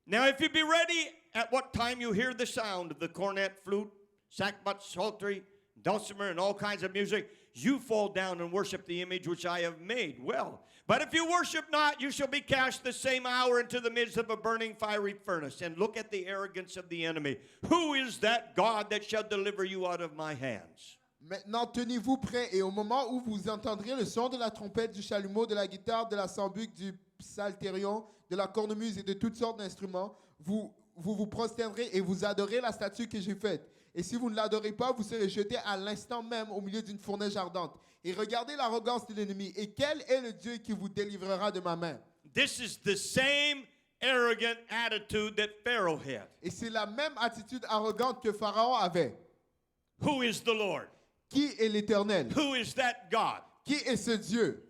[SPEAKER 1] Now if you be ready, at what time you hear the sound of the cornet, flute, sackbut, psaltery, dulcimer, and all kinds of music, you fall down and worship the image which I have made. Well, but if you worship not, you shall be cast the same hour into the midst of a burning fiery furnace. And look at the arrogance of the enemy. Who is that God that shall deliver you out of my hands?
[SPEAKER 2] Maintenant, tenez-vous prêts, et au moment où vous entendrez le son de la trompette, du chalumeau, de la guitare, de la sambuc, du psalterion, de la cornemuse et de toutes sortes d'instruments, vous prosternerez et vous adorez la statue que j'ai faite. Et si vous ne l'adorez pas, vous serez jeté à l'instant même au milieu d'une fournaise ardente. Et regardez l'arrogance de l'ennemi. Et quel est le Dieu qui vous délivrera de ma main?
[SPEAKER 1] This is the same arrogant attitude that Pharaoh had.
[SPEAKER 2] Et c'est la même attitude arrogante que Pharaon avait.
[SPEAKER 1] Who is the Lord?
[SPEAKER 2] Qui est l'Éternel?
[SPEAKER 1] Who is that God?
[SPEAKER 2] Qui est ce Dieu?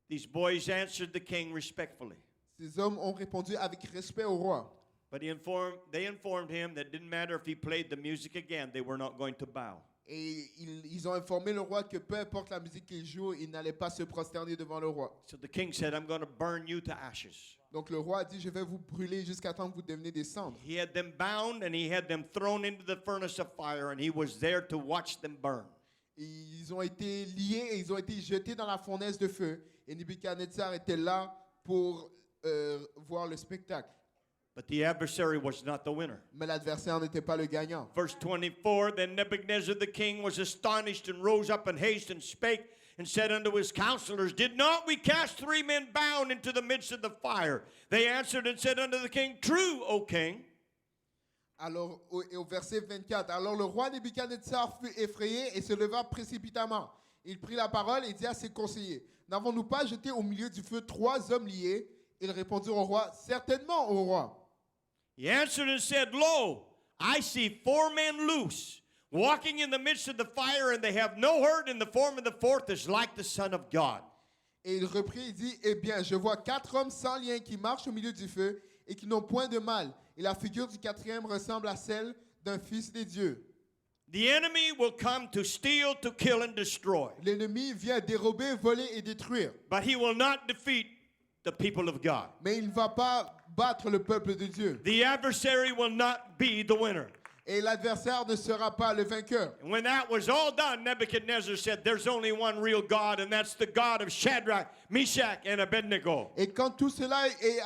[SPEAKER 1] These boys answered the king respectfully.
[SPEAKER 2] Ces hommes ont répondu avec respect au roi.
[SPEAKER 1] But they informed him that it didn't matter if he played the music again, they were not going to bow.
[SPEAKER 2] Et ils ont informé le roi que peu importe la musique qu'il joue, il n'allait pas se prosterner devant le roi.
[SPEAKER 1] So the king said, I'm going to burn you to ashes.
[SPEAKER 2] Donc le roi a dit, je vais vous brûler jusqu'à temps que vous deveniez des cendres.
[SPEAKER 1] He had them bound and he had them thrown into the furnace of fire, and he was there to watch them burn.
[SPEAKER 2] Et ils ont été liés et ils ont été jetés dans la fournaise de feu. Et Nebuchadnezzar était là pour voir le spectacle.
[SPEAKER 1] But the adversary was not the winner.
[SPEAKER 2] Mais l'adversaire n'était pas le gagnant.
[SPEAKER 1] Verse 24, then Nebuchadnezzar the king was astonished and rose up in haste and spake and said unto his counselors, Did not we cast 3 men bound into the midst of the fire? They answered and said unto the king, True, O king.
[SPEAKER 2] Alors, au verset 24, alors le roi Nebuchadnezzar fut effrayé et se leva précipitamment. Il prit la parole et dit à ses conseillers, n'avons-nous pas jeté au milieu du feu 3 hommes liés? Ils répondirent au roi, certainement au roi.
[SPEAKER 1] He answered and said, Lo, I see 4 men loose, walking in the midst of the fire, and they have no hurt, and the form of the fourth is like the Son of God.
[SPEAKER 2] Et il reprit, il dit, eh bien, je vois 4 hommes sans lien qui marchent au milieu du feu et qui n'ont point de mal. Et la figure du quatrième ressemble à celle d'un fils des dieux.
[SPEAKER 1] The enemy will come to steal, to kill, and destroy,
[SPEAKER 2] L'ennemi vient dérober, voler et détruire.
[SPEAKER 1] but he will not defeat the people of God.
[SPEAKER 2] Mais il ne va pas battre le peuple de Dieu.
[SPEAKER 1] The adversary will not be the winner.
[SPEAKER 2] Et l'adversaire ne sera pas le vainqueur.
[SPEAKER 1] And when that was all done, Nebuchadnezzar said, there's only one real God, and that's the God of Shadrach, Meshach, and Abednego.
[SPEAKER 2] Et quand tout cela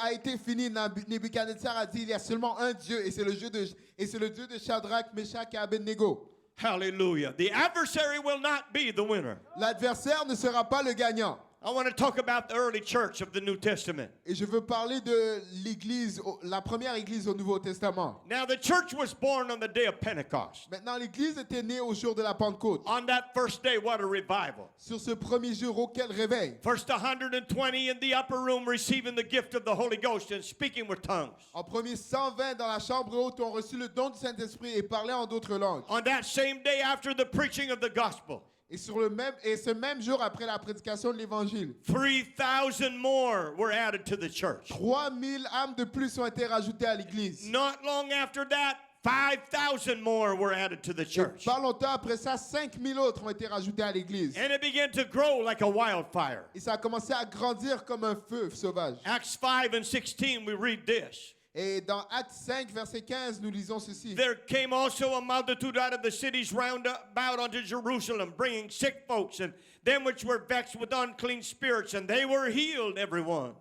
[SPEAKER 2] a été fini, Nebuchadnezzar a dit, il y a seulement un Dieu, et c'est le Dieu de Shadrach, Meshach et Abednego.
[SPEAKER 1] Hallelujah. The adversary will not be the winner.
[SPEAKER 2] L'adversaire ne sera pas le gagnant.
[SPEAKER 1] I want to talk about the early church of the New Testament.
[SPEAKER 2] Et je veux parler de l'église, la première église au Nouveau Testament.
[SPEAKER 1] Now, the church was born on the day of Pentecost.
[SPEAKER 2] Maintenant, l'église était née au jour de la Pentecôte.
[SPEAKER 1] On that first day, what a revival.
[SPEAKER 2] Sur ce premier jour, oh, quel réveil.
[SPEAKER 1] First 120 in the upper room receiving the gift of the Holy Ghost and speaking with tongues.
[SPEAKER 2] En premier, 120 dans la chambre haute ont reçu le don du Saint-Esprit et parlaient en d'autres langues.
[SPEAKER 1] On that same day after the preaching of the gospel,
[SPEAKER 2] Et ce même jour après la prédication de l'évangile,
[SPEAKER 1] 3,000 more were added to the church.
[SPEAKER 2] 3000 âmes de plus ont été rajoutées à l'église.
[SPEAKER 1] Not long after that, 5,000 more were added to the
[SPEAKER 2] Et
[SPEAKER 1] church.
[SPEAKER 2] pas longtemps après ça, 5000 autres ont été rajoutés à l'église.
[SPEAKER 1] And it began to grow like a wildfire.
[SPEAKER 2] Et ça a commencé à grandir comme un feu sauvage.
[SPEAKER 1] Acts 5 and 16, we read this.
[SPEAKER 2] Et dans Actes 5, verset 15, nous lisons ceci.
[SPEAKER 1] There came also a multitude out of the cities round about unto Jerusalem, bringing sick folks and them which were vexed with unclean spirits, and they were healed, everyone.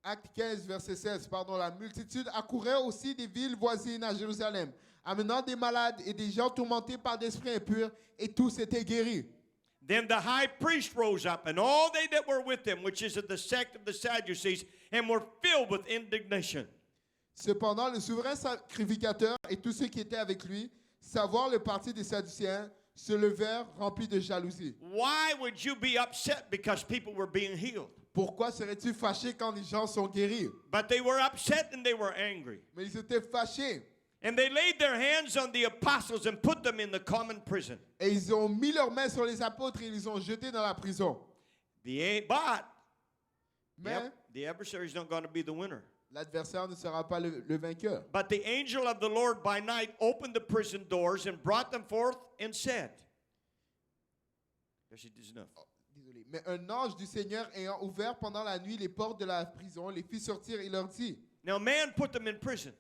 [SPEAKER 2] Acte 15, verset 16, pardon. La multitude accourait aussi des villes voisines à Jérusalem, amenant des malades et des gens tourmentés par d'esprits impurs, et tous étaient guéris.
[SPEAKER 1] Then the high priest rose up, and all they that were with him, which is of the sect of the Sadducees, and were filled with indignation.
[SPEAKER 2] Cependant, le souverain sacrificateur et tous ceux qui étaient avec lui, savoir le parti des Sadducéens, se levèrent remplis de jalousie.
[SPEAKER 1] Why would you be upset because people were being healed?
[SPEAKER 2] Pourquoi serais-tu fâché quand les gens sont guéris?
[SPEAKER 1] But they were upset and they were angry.
[SPEAKER 2] Mais ils étaient fâchés.
[SPEAKER 1] And they laid their hands on the apostles and put them in the common prison.
[SPEAKER 2] Et ils ont mis leurs mains sur les apôtres et ils les ont jetés dans la prison.
[SPEAKER 1] But
[SPEAKER 2] Mais
[SPEAKER 1] the adversary is not going to be the winner.
[SPEAKER 2] l'adversaire ne sera pas le vainqueur.
[SPEAKER 1] But the angel of the Lord by night opened the prison doors and brought them forth and said, Verset 19.
[SPEAKER 2] Désolé. Mais un ange du Seigneur ayant ouvert pendant la nuit les portes de la prison, les fit sortir et leur dit.
[SPEAKER 1] Now man put them in prison.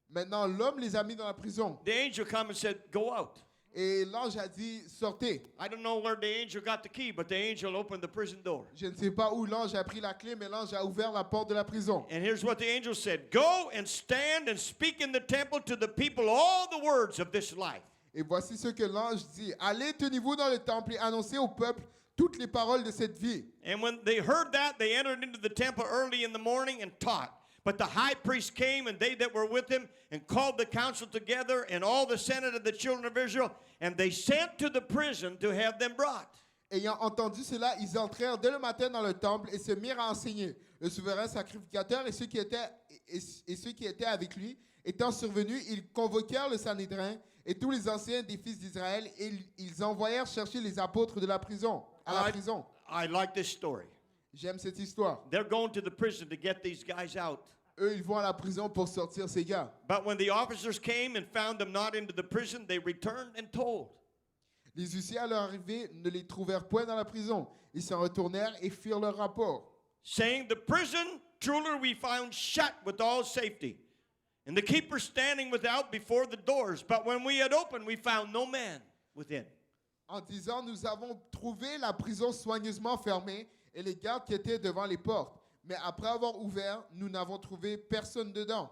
[SPEAKER 2] Maintenant l'homme les a mis dans la prison.
[SPEAKER 1] The angel come and said, go out.
[SPEAKER 2] Et l'ange a dit, sortez.
[SPEAKER 1] I don't know where the angel got the key, but the angel opened the prison door.
[SPEAKER 2] Je ne sais pas où l'ange a pris la clé, mais l'ange a ouvert la porte de la prison.
[SPEAKER 1] And here's what the angel said, go and stand and speak in the temple to the people all the words of this life.
[SPEAKER 2] Et voici ce que l'ange dit. Allez, tenez-vous dans le temple et annoncez au peuple toutes les paroles de cette vie.
[SPEAKER 1] And when they heard that, they entered into the temple early in the morning and taught. But the high priest came, and they that were with him, and called the council together, and all the senate of the children of Israel, and they sent to the prison to have them brought.
[SPEAKER 2] Ayant entendu cela, ils entrèrent dès le matin dans le temple et se mirent à enseigner. Le souverain sacrificateur et ceux qui étaient avec lui, étant survenus, ils convoquèrent le Sanhédrin et tous les anciens des fils d'Israël, et ils envoyèrent chercher les apôtres de la prison, à la prison.
[SPEAKER 1] I like this story.
[SPEAKER 2] J'aime cette histoire.
[SPEAKER 1] They're going to the prison to get these guys out.
[SPEAKER 2] Eux, ils vont à la prison pour sortir ces gars.
[SPEAKER 1] But when the officers came and found them not into the prison, they returned and told.
[SPEAKER 2] Les huissiers, à leur arrivée, ne les trouvèrent point dans la prison. Ils s'en retournèrent et firent leur rapport,
[SPEAKER 1] Saying, the prison truly we found shut with all safety, and the keeper standing without before the doors. But when we had opened, we found no man within.
[SPEAKER 2] en disant, nous avons trouvé la prison soigneusement fermée et les gardes qui étaient devant les portes. Mais après avoir ouvert, nous n'avons trouvé personne dedans.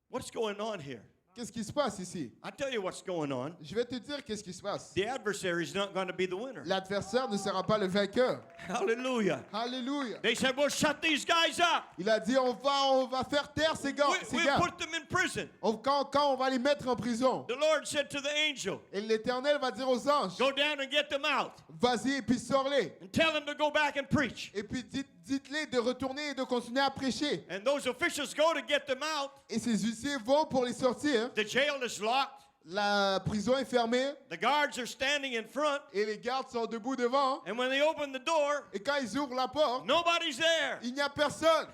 [SPEAKER 1] What's going on here?
[SPEAKER 2] Qu'est-ce qui se passe ici?
[SPEAKER 1] I tell you what's going on.
[SPEAKER 2] Je vais te dire qu'est-ce qui se passe.
[SPEAKER 1] The adversary is not going to be the winner.
[SPEAKER 2] L'adversaire ne sera pas le vainqueur.
[SPEAKER 1] Hallelujah.
[SPEAKER 2] Alléluia.
[SPEAKER 1] They said, we'll shut these guys up.
[SPEAKER 2] Il a dit, on va faire taire ces gars.
[SPEAKER 1] We'll put them in prison.
[SPEAKER 2] Quand on va les mettre en prison.
[SPEAKER 1] The Lord said to the angel,
[SPEAKER 2] Et l'Éternel va dire aux anges,
[SPEAKER 1] go down and get them out
[SPEAKER 2] vas-y et puis sors-les.
[SPEAKER 1] and tell them to go back and preach.
[SPEAKER 2] Et puis dites-les de retourner et de continuer à prêcher.
[SPEAKER 1] And those officials go to get them out.
[SPEAKER 2] Et ces huissiers vont pour les sortir.
[SPEAKER 1] The jail is locked.
[SPEAKER 2] La prison est fermée
[SPEAKER 1] The guards are standing in front.
[SPEAKER 2] et les gardes sont debout devant.
[SPEAKER 1] And when they open the door,
[SPEAKER 2] Et quand ils ouvrent la porte,
[SPEAKER 1] nobody's there.
[SPEAKER 2] il n'y a personne.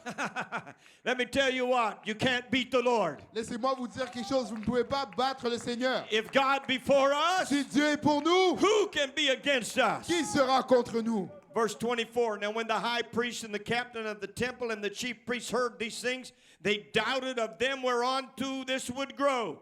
[SPEAKER 1] Let me tell you what, you can't beat the Lord.
[SPEAKER 2] Laissez-moi vous dire quelque chose, vous ne pouvez pas battre le Seigneur.
[SPEAKER 1] If God be for us,
[SPEAKER 2] Si Dieu est pour nous,
[SPEAKER 1] who can be against us?
[SPEAKER 2] qui sera contre nous?
[SPEAKER 1] Verse 24, now when the high priest and the captain of the temple and the chief priests heard these things, they doubted of them whereunto this would grow.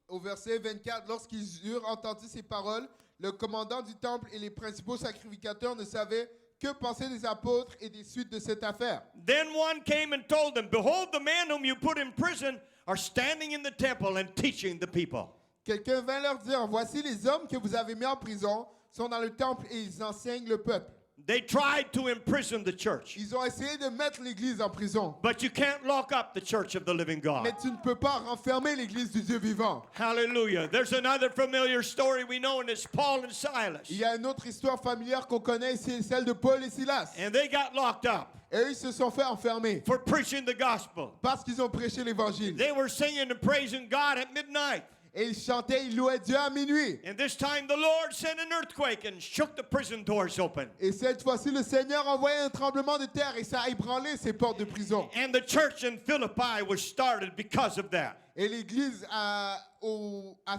[SPEAKER 2] Au verset 24, lorsqu'ils eurent entendu ces paroles, le commandant du temple et les principaux sacrificateurs ne savaient que penser des apôtres et des suites de cette affaire.
[SPEAKER 1] Then one came and told them, behold, the man whom you put in prison are standing in the temple and teaching the people.
[SPEAKER 2] Quelqu'un vint leur dire, voici les hommes que vous avez mis en prison sont dans le temple et ils enseignent le peuple.
[SPEAKER 1] They tried to imprison the church.
[SPEAKER 2] Ils ont essayé de mettre l'église en prison.
[SPEAKER 1] But you can't lock up the church of the living God.
[SPEAKER 2] Mais tu ne peux pas renfermer l'église du Dieu vivant.
[SPEAKER 1] Hallelujah. There's another familiar story we know, and it's Paul and Silas.
[SPEAKER 2] Il y a une autre histoire familière qu'on connaît, c'est celle de Paul et Silas.
[SPEAKER 1] And they got locked up
[SPEAKER 2] Et eux, ils se sont fait enfermer
[SPEAKER 1] for preaching the gospel.
[SPEAKER 2] parce qu'ils ont prêché l'évangile.
[SPEAKER 1] They were singing and praising God at midnight.
[SPEAKER 2] Et ils chantaient, ils louaient Dieu à minuit.
[SPEAKER 1] And this time the Lord sent an earthquake and shook the prison doors open.
[SPEAKER 2] Et cette fois-ci, le Seigneur a envoyé un tremblement de terre et ça a ébranlé ces portes de prison.
[SPEAKER 1] And the church in Philippi was started because of that.
[SPEAKER 2] Et l'église à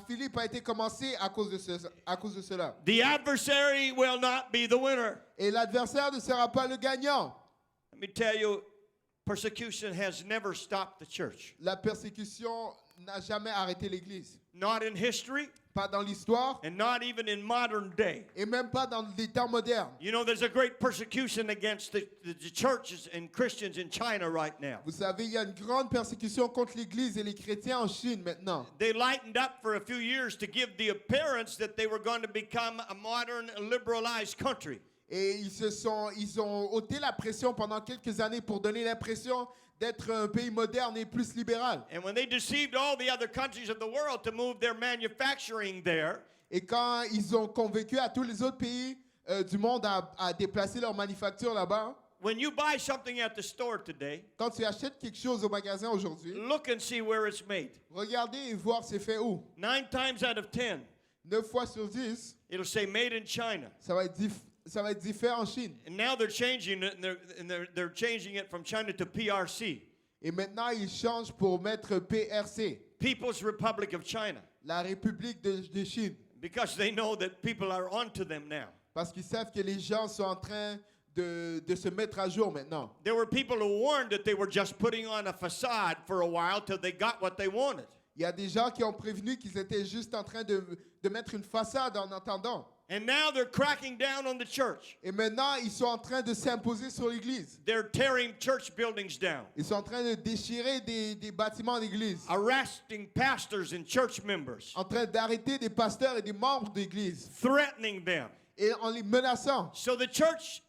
[SPEAKER 2] Philippe a été commencée à cause de cela.
[SPEAKER 1] The adversary will not be the winner.
[SPEAKER 2] Et l'adversaire ne sera pas le gagnant.
[SPEAKER 1] Let me tell you, persecution has never stopped the church.
[SPEAKER 2] La persécution n'a jamais arrêté l'église.
[SPEAKER 1] Not in history
[SPEAKER 2] Pas dans l'histoire
[SPEAKER 1] and not even in modern day.
[SPEAKER 2] et même pas dans les temps modernes.
[SPEAKER 1] You know, there's a great persecution against the churches and Christians in China right now.
[SPEAKER 2] Vous savez, il y a une grande persécution contre l'église et les chrétiens en Chine maintenant.
[SPEAKER 1] They lightened up for a few years to give the appearance that they were going to become a modern, liberalized country.
[SPEAKER 2] Et ils ont ôté la pression pendant quelques années pour donner l'impression d'être un pays moderne et plus libéral.
[SPEAKER 1] And when they deceived all the other countries of the world to move their manufacturing there,
[SPEAKER 2] Et quand ils ont convaincu à tous les autres pays du monde à déplacer leur manufacture là-bas,
[SPEAKER 1] when you buy something at the store today,
[SPEAKER 2] quand tu achètes quelque chose au magasin aujourd'hui,
[SPEAKER 1] look and see where it's made.
[SPEAKER 2] regardez et voir c'est fait où.
[SPEAKER 1] 9 times out of 10,
[SPEAKER 2] 9 fois sur 10,
[SPEAKER 1] it'll say made in China.
[SPEAKER 2] ça va être fait en Chine.
[SPEAKER 1] And now they're changing it, and they're changing it from China to PRC,
[SPEAKER 2] Et maintenant, ils changent pour mettre PRC,
[SPEAKER 1] People's Republic of China,
[SPEAKER 2] la République de Chine.
[SPEAKER 1] because they know that people are onto them now.
[SPEAKER 2] Parce qu'ils savent que les gens sont en train de se mettre à jour maintenant.
[SPEAKER 1] There were people who warned that they were just putting on a facade for a while till they got what they wanted.
[SPEAKER 2] Il y a des gens qui ont prévenu qu'ils étaient juste en train de mettre une façade en attendant.
[SPEAKER 1] And now they're cracking down on the church.
[SPEAKER 2] Et maintenant, ils sont en train de s'imposer sur l'église.
[SPEAKER 1] They're tearing church buildings down,
[SPEAKER 2] Ils sont en train de déchirer des bâtiments d'église.
[SPEAKER 1] arresting pastors and church members,
[SPEAKER 2] En train d'arrêter des pasteurs et des membres d'église.
[SPEAKER 1] threatening them.
[SPEAKER 2] Et en les menaçant.
[SPEAKER 1] So the church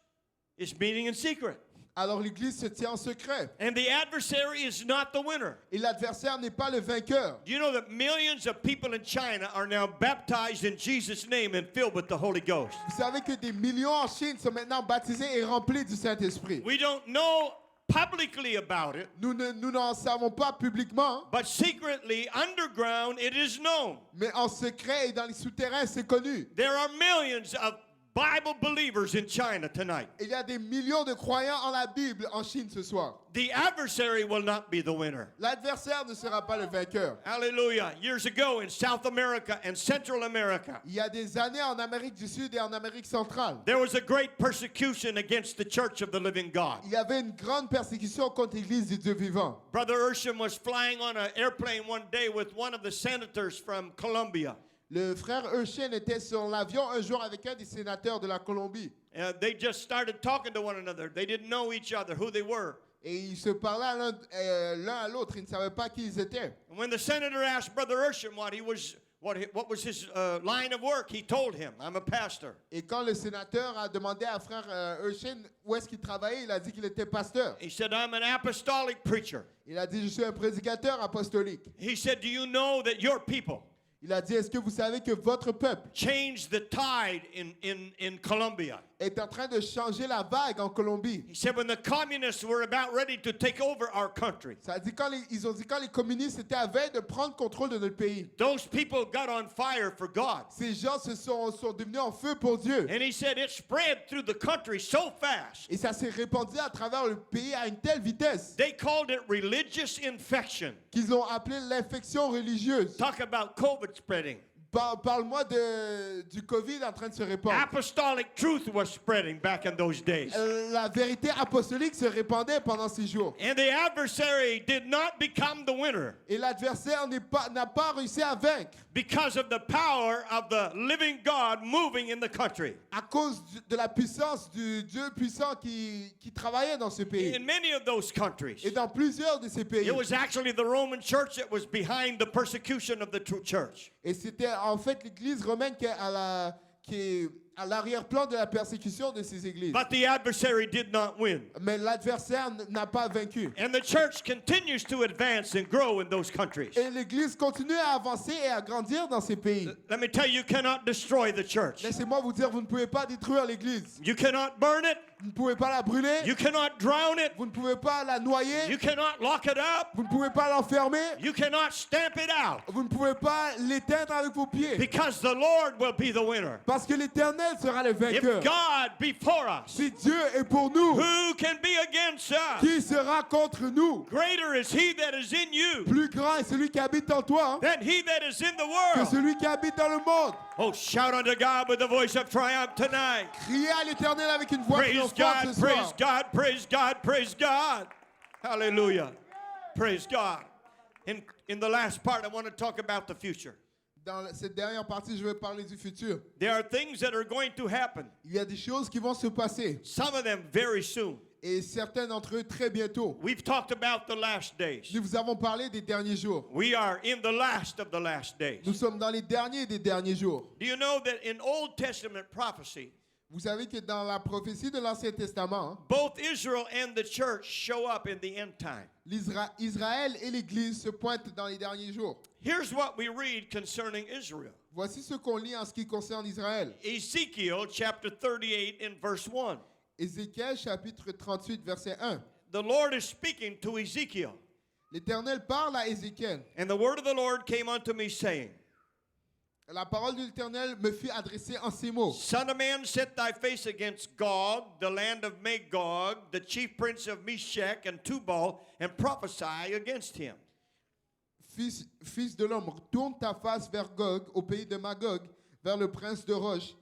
[SPEAKER 1] is meeting in secret.
[SPEAKER 2] Alors l'église se tient en secret.
[SPEAKER 1] And the adversary is not the winner.
[SPEAKER 2] Et l'adversaire n'est pas le vainqueur.
[SPEAKER 1] Do you know that millions of people in China are now baptized in Jesus' name and filled with the Holy Ghost?
[SPEAKER 2] Vous savez que des millions en Chine sont maintenant baptisés et remplis du Saint-Esprit.
[SPEAKER 1] We don't know publicly about it,
[SPEAKER 2] Nous n'en savons pas publiquement,
[SPEAKER 1] but secretly, underground, it is known.
[SPEAKER 2] mais en secret et dans les souterrains, c'est connu.
[SPEAKER 1] There are millions of Bible believers in China tonight.
[SPEAKER 2] Il y a des millions de croyants en la Bible en Chine ce soir.
[SPEAKER 1] The adversary will not be the winner.
[SPEAKER 2] L'adversaire ne sera pas le vainqueur.
[SPEAKER 1] Hallelujah. Years ago in South America and Central America,
[SPEAKER 2] Il y a des années en Amérique du Sud et en Amérique centrale,
[SPEAKER 1] there was a great persecution against the church of the living God.
[SPEAKER 2] il y avait une grande persécution contre l'Église du Dieu vivant.
[SPEAKER 1] Brother Ursham was flying on an airplane one day with one of the senators from Colombia.
[SPEAKER 2] Le frère Urshan était sur l'avion un jour avec un des sénateurs de la Colombie.
[SPEAKER 1] They just started talking to one another. They didn't know each other, who they were.
[SPEAKER 2] Et ils se parlaient l'un à l'autre. Ils ne savaient pas qui ils étaient.
[SPEAKER 1] And when the senator asked Brother Ursham what was his line of work, he told him, I'm a pastor.
[SPEAKER 2] Et quand le sénateur a demandé à frère Urshan où est-ce qu'il travaillait, il a dit qu'il était pasteur.
[SPEAKER 1] He said, I'm an apostolic preacher.
[SPEAKER 2] Il a dit, je suis un prédicateur apostolique.
[SPEAKER 1] He said, do you know that your people
[SPEAKER 2] Il a dit, est-ce que vous savez que votre peuple
[SPEAKER 1] changed the tide in Colombia?
[SPEAKER 2] est en train de changer la vague en Colombie.
[SPEAKER 1] He said when the communists were about ready to take over our country,
[SPEAKER 2] Ça dit ils ont dit quand les communistes étaient à veille de prendre contrôle de notre pays.
[SPEAKER 1] those people got on fire for God.
[SPEAKER 2] Ces gens sont devenus en feu pour Dieu.
[SPEAKER 1] And he said it spread through the country so fast.
[SPEAKER 2] Et ça s'est répandu à travers le pays à une telle vitesse
[SPEAKER 1] They called it religious infection.
[SPEAKER 2] qu'ils ont appelé l'infection religieuse.
[SPEAKER 1] Talk about COVID spreading.
[SPEAKER 2] Parle-moi du Covid en train de se répandre.
[SPEAKER 1] Apostolic truth was spreading back in those days.
[SPEAKER 2] La vérité apostolique se répandait pendant ces jours.
[SPEAKER 1] And the adversary did not become the winner
[SPEAKER 2] Et l'adversaire n'a pas réussi à vaincre
[SPEAKER 1] because of the power of the living God moving in the country.
[SPEAKER 2] à cause de la puissance du Dieu puissant qui travaillait dans ce pays.
[SPEAKER 1] In many of those countries,
[SPEAKER 2] Et dans plusieurs de ces pays.
[SPEAKER 1] it was actually the Roman church that was behind the persecution of the true church.
[SPEAKER 2] Et c'était en fait l'église romaine qui est à l'arrière-plan de la persécution de ces églises.
[SPEAKER 1] But the adversary did not win.
[SPEAKER 2] Mais l'adversaire n'a pas vaincu.
[SPEAKER 1] And the church continues to advance and grow in those countries.
[SPEAKER 2] Et l'église continue à avancer et à grandir dans ces pays.
[SPEAKER 1] Let me tell you, you cannot destroy the church.
[SPEAKER 2] Laissez-moi vous dire, vous ne pouvez pas détruire l'église.
[SPEAKER 1] You cannot burn it.
[SPEAKER 2] Vous ne pouvez pas la brûler.
[SPEAKER 1] You cannot drown it.
[SPEAKER 2] Vous ne pouvez pas la noyer.
[SPEAKER 1] You cannot lock it up.
[SPEAKER 2] Vous ne pouvez pas l'enfermer.
[SPEAKER 1] You cannot stamp it out.
[SPEAKER 2] Vous ne pouvez pas l'éteindre avec vos pieds.
[SPEAKER 1] Because the Lord will be the winner.
[SPEAKER 2] Parce que l'Éternel sera le vainqueur.
[SPEAKER 1] If God be for us,
[SPEAKER 2] Si Dieu est pour nous,
[SPEAKER 1] who can be against us?
[SPEAKER 2] qui sera contre nous?
[SPEAKER 1] Greater is he that is in you
[SPEAKER 2] Plus grand est celui qui habite en toi
[SPEAKER 1] than he that is in the
[SPEAKER 2] que
[SPEAKER 1] world.
[SPEAKER 2] celui qui habite dans le monde.
[SPEAKER 1] Oh, shout unto God with the voice of triumph tonight.
[SPEAKER 2] Criez à l'Éternel avec une voix
[SPEAKER 1] Praise
[SPEAKER 2] triomphante
[SPEAKER 1] God,
[SPEAKER 2] ce
[SPEAKER 1] praise
[SPEAKER 2] soir.
[SPEAKER 1] God, praise God, praise God. Hallelujah. Praise God. In the last part, I want to talk about the future.
[SPEAKER 2] Dans cette dernière partie, je vais parler du futur.
[SPEAKER 1] There are things that are going to happen,
[SPEAKER 2] Il y a des choses qui vont se passer.
[SPEAKER 1] some of them very soon.
[SPEAKER 2] Et certains d'entre eux très bientôt.
[SPEAKER 1] We've talked about the last days.
[SPEAKER 2] Nous vous avons parlé des derniers jours.
[SPEAKER 1] We are in the last of the last days.
[SPEAKER 2] Nous sommes dans les derniers des derniers jours.
[SPEAKER 1] Do you know that in Old Testament prophecy,
[SPEAKER 2] Vous savez que dans la prophétie de l'Ancien Testament,
[SPEAKER 1] both Israel and the church show up in the end time?
[SPEAKER 2] Israël et l'Église se pointent dans les derniers jours.
[SPEAKER 1] Here's what we read concerning Israel.
[SPEAKER 2] Voici ce qu'on lit en ce qui concerne Israël.
[SPEAKER 1] Ezekiel chapter 38 in verse 1.
[SPEAKER 2] Ézéchiel chapitre 38 verset 1.
[SPEAKER 1] The Lord is speaking to Ezekiel.
[SPEAKER 2] L'Éternel parle à Ézéchiel.
[SPEAKER 1] And the word of the Lord came unto me, saying,
[SPEAKER 2] La parole de l'Éternel me fut adressée en ces mots.
[SPEAKER 1] Son of man, set thy face against Gog, the land of Magog, the chief prince of Meshech and Tubal, and prophesy against him.
[SPEAKER 2] Fils de l'homme, tourne ta face vers Gog, au pays de Magog, vers le prince de Roche,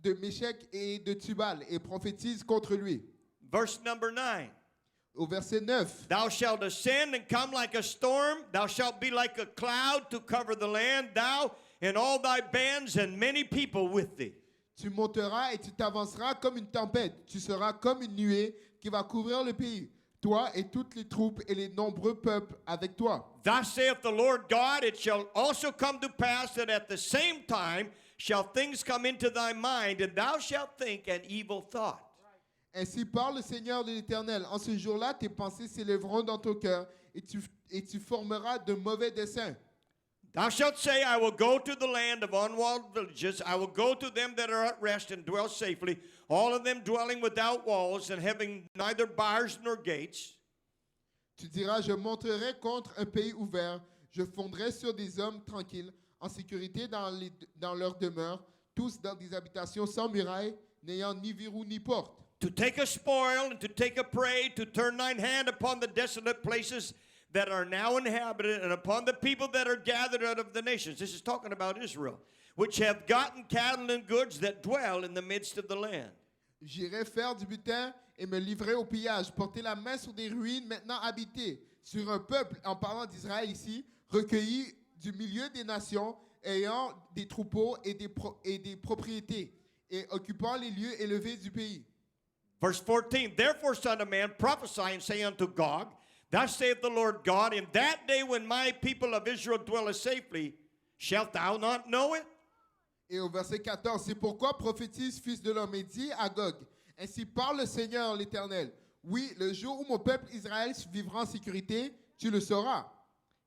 [SPEAKER 2] de Méchec et de Tubal, et prophétise contre lui.
[SPEAKER 1] Verse number 9.
[SPEAKER 2] Au verset 9.
[SPEAKER 1] Thou shalt ascend and come like a storm. Thou shalt be like a cloud to cover the land, thou and all thy bands and many people with thee.
[SPEAKER 2] Tu monteras et tu t'avanceras comme une tempête. Tu seras comme une nuée qui va couvrir le pays. Toi et toutes les troupes et les nombreux peuples avec toi.
[SPEAKER 1] Thus saith the Lord God, it shall also come to pass that at the same time shall things come into thy mind, and thou shalt think an evil thought.
[SPEAKER 2] Ainsi parle le Seigneur de l'Éternel. En ce jour-là, tes pensées s'élèveront dans ton cœur et tu formeras de mauvais desseins.
[SPEAKER 1] Thou shalt say, I will go to the land of unwalled villages. I will go to them that are at rest and dwell safely, all of them dwelling without walls and having neither bars nor gates.
[SPEAKER 2] Tu diras, je monterai contre un pays ouvert. Je fondrai sur des hommes tranquilles, en sécurité dans leurs demeures, tous dans des habitations sans murailles, n'ayant ni verrou ni porte.
[SPEAKER 1] To take a spoil and to take a prey, to turn thine hand upon the desolate places that are now inhabited, and upon the people that are gathered out of the nations. This is talking about Israel, which have gotten cattle and goods that dwell in the midst of the land.
[SPEAKER 2] J'irai faire du butin et me livrer au pillage, porter la main sur des ruines maintenant habitées, sur un peuple, en parlant d'Israël ici, recueilli du milieu des nations, ayant des troupeaux et des propriétés, et occupant les lieux élevés du pays.
[SPEAKER 1] Verse 14, therefore, son of man, prophesy and say unto Gog, thus saith the Lord God, in that day when my people of Israel dwelleth safely, shalt thou not know it?
[SPEAKER 2] Et au verset 14, c'est pourquoi prophétise, fils de l'homme, et dit à Gog, ainsi parle le Seigneur l'Éternel. Oui, le jour où mon peuple Israël vivra en sécurité, tu le sauras.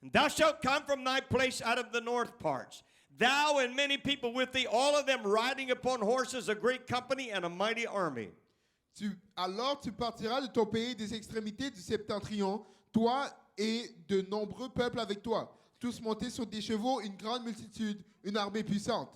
[SPEAKER 1] And thou shalt come from thy place out of the north parts. thou and many people with thee, all of them riding upon horses, a great company and a mighty army.
[SPEAKER 2] Alors tu partiras de ton pays des extrémités du septentrion, toi et de nombreux peuples avec toi, tous montés sur des chevaux, une grande multitude, une armée puissante.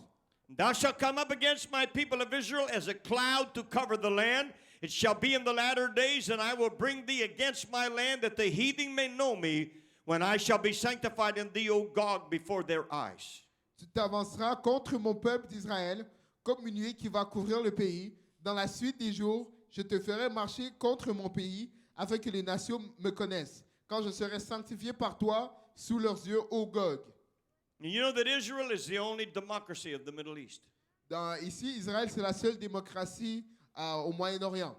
[SPEAKER 1] Thou shalt come up against my people of Israel as a cloud to cover the land. It shall be in the latter days, and I will bring thee against my land, that the heathen may know me, when I shall be sanctified in thee, O Gog, before their eyes.
[SPEAKER 2] Tu t'avanceras contre mon peuple d'Israël, comme une nuée qui va couvrir le pays. Dans la suite des jours, je te ferai marcher contre mon pays, afin que les nations me connaissent, quand je serai sanctifié par toi sous leurs yeux, ô Gog.
[SPEAKER 1] And you know that Israel is the only democracy of the Middle East.
[SPEAKER 2] Ici, Israël, c'est la seule démocratie au Moyen-Orient.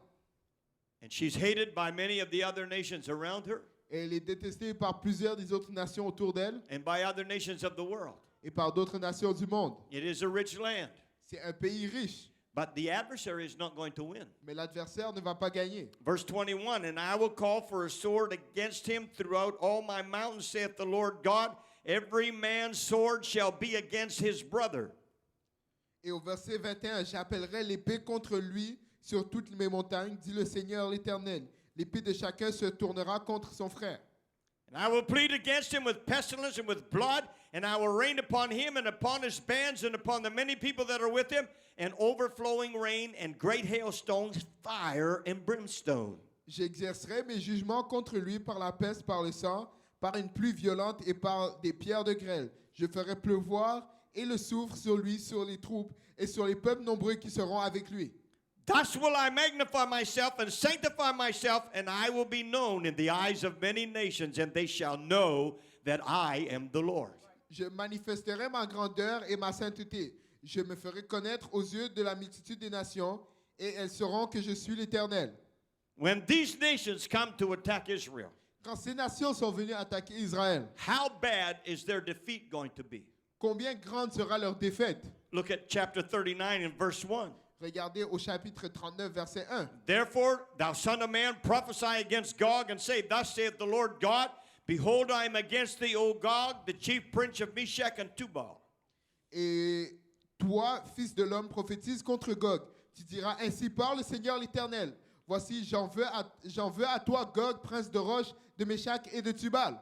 [SPEAKER 1] And she's hated by many of the other nations around her
[SPEAKER 2] Et elle est détestée par plusieurs des autres nations autour d'elle
[SPEAKER 1] and by other nations of the world.
[SPEAKER 2] et par d'autres nations du monde.
[SPEAKER 1] It is a rich land,
[SPEAKER 2] C'est un pays riche,
[SPEAKER 1] but the adversary is not going to win.
[SPEAKER 2] mais l'adversaire ne va pas gagner.
[SPEAKER 1] Verse 21, and I will call for a sword against him throughout all my mountains, saith the Lord God. Every man's sword shall be against his brother.
[SPEAKER 2] Et au verset 21, j'appellerai l'épée contre lui sur toutes mes montagnes, dit le Seigneur l'Éternel. L'épée de chacun se tournera contre son frère.
[SPEAKER 1] And I will plead against him with pestilence and with blood, and I will rain upon him and upon his bands and upon the many people that are with him, and overflowing rain and great hailstones, fire and brimstone.
[SPEAKER 2] J'exercerai mes jugements contre lui par la peste, par le sang, par une pluie violente et par des pierres de grêle. Je ferai pleuvoir et le soufre sur lui, sur les troupes et sur les peuples nombreux qui seront avec lui.
[SPEAKER 1] Thus will I magnify myself and sanctify myself, and I will be known in the eyes of many nations, and they shall know that I am the Lord.
[SPEAKER 2] Je manifesterai ma grandeur et ma sainteté. Je me ferai connaître aux yeux de la multitude des nations, et elles sauront que je suis l'Éternel.
[SPEAKER 1] When these nations come to attack Israel,
[SPEAKER 2] Quand ces nations sont venues attaquer Israël,
[SPEAKER 1] how bad is their defeat going to be?
[SPEAKER 2] combien grande sera leur défaite?
[SPEAKER 1] Look at chapter 39 and verse 1.
[SPEAKER 2] Regardez au chapitre 39, verset 1.
[SPEAKER 1] Therefore, thou son of man, prophesy against Gog, and say, Thus saith the Lord God, Behold, I am against thee, O Gog, the chief prince of Meshech and Tubal.
[SPEAKER 2] Et toi, fils de l'homme, prophétise contre Gog. Tu diras, ainsi parle le Seigneur l'Éternel. Voici, j'en veux à toi, Gog, prince de Roche, de Meshach et de Tubal.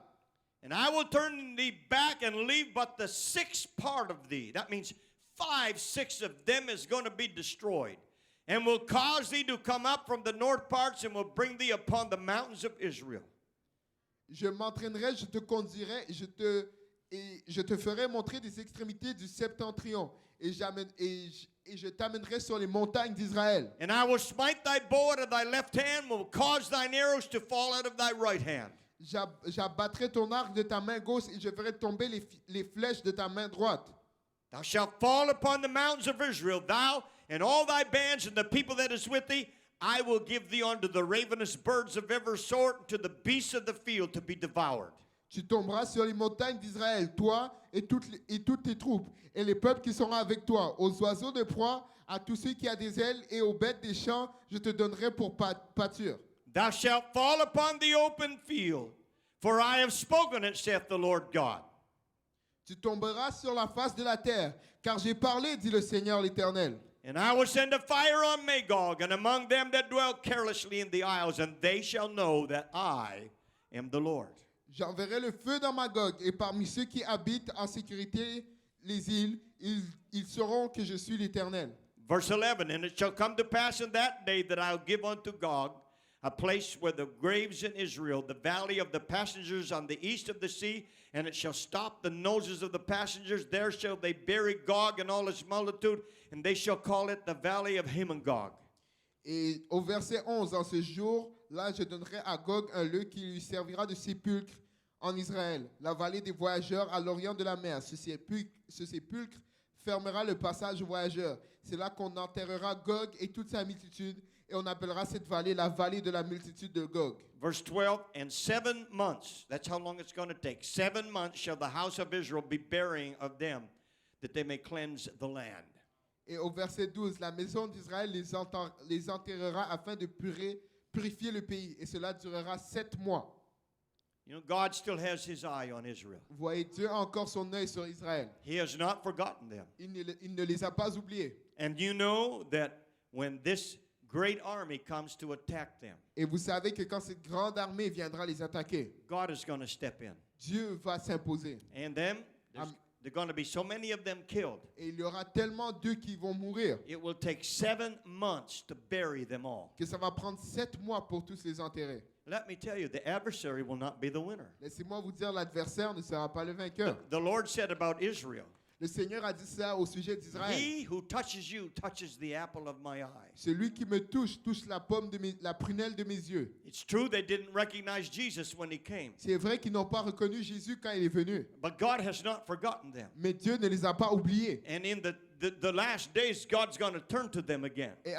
[SPEAKER 1] And I will turn thee back and leave but the sixth part of thee. That means 5/6 of them is going to be destroyed. And will cause thee to come up from the north parts and will bring thee upon the mountains of Israel.
[SPEAKER 2] Je m'entraînerai, je te conduirai, je te ferai montrer des extrémités du septentrion, et je t'amènerai sur les montagnes d'Israël.
[SPEAKER 1] And I will smite thy bow out of thy left hand, will cause thine arrows to fall out of thy right hand.
[SPEAKER 2] J'abattrai ton arc de ta main gauche et je ferai tomber les flèches de ta main droite.
[SPEAKER 1] Thou shalt fall upon the mountains of Israel, thou and all thy bands and the people that is with thee. I will give thee unto the ravenous birds of every sort, and to the beasts of the field to be devoured.
[SPEAKER 2] Tu tomberas sur les montagnes d'Israël, toi et toutes tes troupes, et les peuples qui seront avec toi, aux oiseaux de proie, à tous ceux qui ont des ailes, et aux bêtes des champs, je te donnerai pour pâture.
[SPEAKER 1] Thou shalt fall upon the open field, for I have spoken it, saith the Lord God.
[SPEAKER 2] Tu tomberas sur la face de la terre, car j'ai parlé, dit le Seigneur l'Éternel.
[SPEAKER 1] And I will send a fire on Magog, and among them that dwell carelessly in the isles, and they shall know that I am the Lord.
[SPEAKER 2] J'enverrai le feu dans Magog, et parmi ceux qui habitent en sécurité les îles, ils sauront que je suis l'Éternel.
[SPEAKER 1] Verse 11, and it shall come to pass in that day that I'll give unto Gog a place where the graves in Israel, the valley of the passengers on the east of the sea, and it shall stop the noses of the passengers. There shall they bury Gog and all his multitude, and they shall call it the valley of Hamon-Gog.
[SPEAKER 2] Et au verset 11, en ce jour-là, je donnerai à Gog un lieu qui lui servira de sépulcre en Israël, la vallée des voyageurs à l'orient de la mer. Ce sépulcre fermera le passage aux voyageurs. C'est là qu'on enterrera Gog et toute sa multitude, et on appellera cette vallée la vallée de la multitude de Gog.
[SPEAKER 1] Verse 12, and 7 months, that's how long it's going to take. 7 months shall the house of Israel be burying of them, that they may cleanse the land.
[SPEAKER 2] Et au verset 12, la maison d'Israël les enterrera afin de purifier le pays, et cela durera 7 mois.
[SPEAKER 1] You know, God still has his eye on Israel.
[SPEAKER 2] Vous voyez, Dieu a encore son œil sur Israël.
[SPEAKER 1] He has not forgotten them.
[SPEAKER 2] Il ne les a pas oubliés.
[SPEAKER 1] And you know that when this great army comes to attack them,
[SPEAKER 2] Et vous savez que quand cette grande armée viendra les attaquer,
[SPEAKER 1] God is going to step in.
[SPEAKER 2] Dieu va s'imposer.
[SPEAKER 1] And them, there are going to be so many of them killed.
[SPEAKER 2] Et il y aura tellement d'eux qui vont mourir
[SPEAKER 1] It will take 7 months to bury them all.
[SPEAKER 2] que ça va prendre 7 mois pour tous les enterrer.
[SPEAKER 1] Let me tell you, the adversary will not be the winner.
[SPEAKER 2] Laissez-moi vous dire, l'adversaire ne sera pas le vainqueur.
[SPEAKER 1] The Lord said about Israel,
[SPEAKER 2] Le Seigneur a dit ça au sujet d'Israël.
[SPEAKER 1] he who touches you touches the apple of my eye.
[SPEAKER 2] Celui qui me touche, touche la pomme de la prunelle de mes yeux.
[SPEAKER 1] It's true they didn't recognize Jesus when he came,
[SPEAKER 2] C'est vrai qu'ils n'ont pas reconnu Jésus quand il est venu.
[SPEAKER 1] but God has not forgotten them.
[SPEAKER 2] Mais Dieu ne les a pas oubliés.
[SPEAKER 1] And in the last days, God's going to turn to them again.
[SPEAKER 2] Et,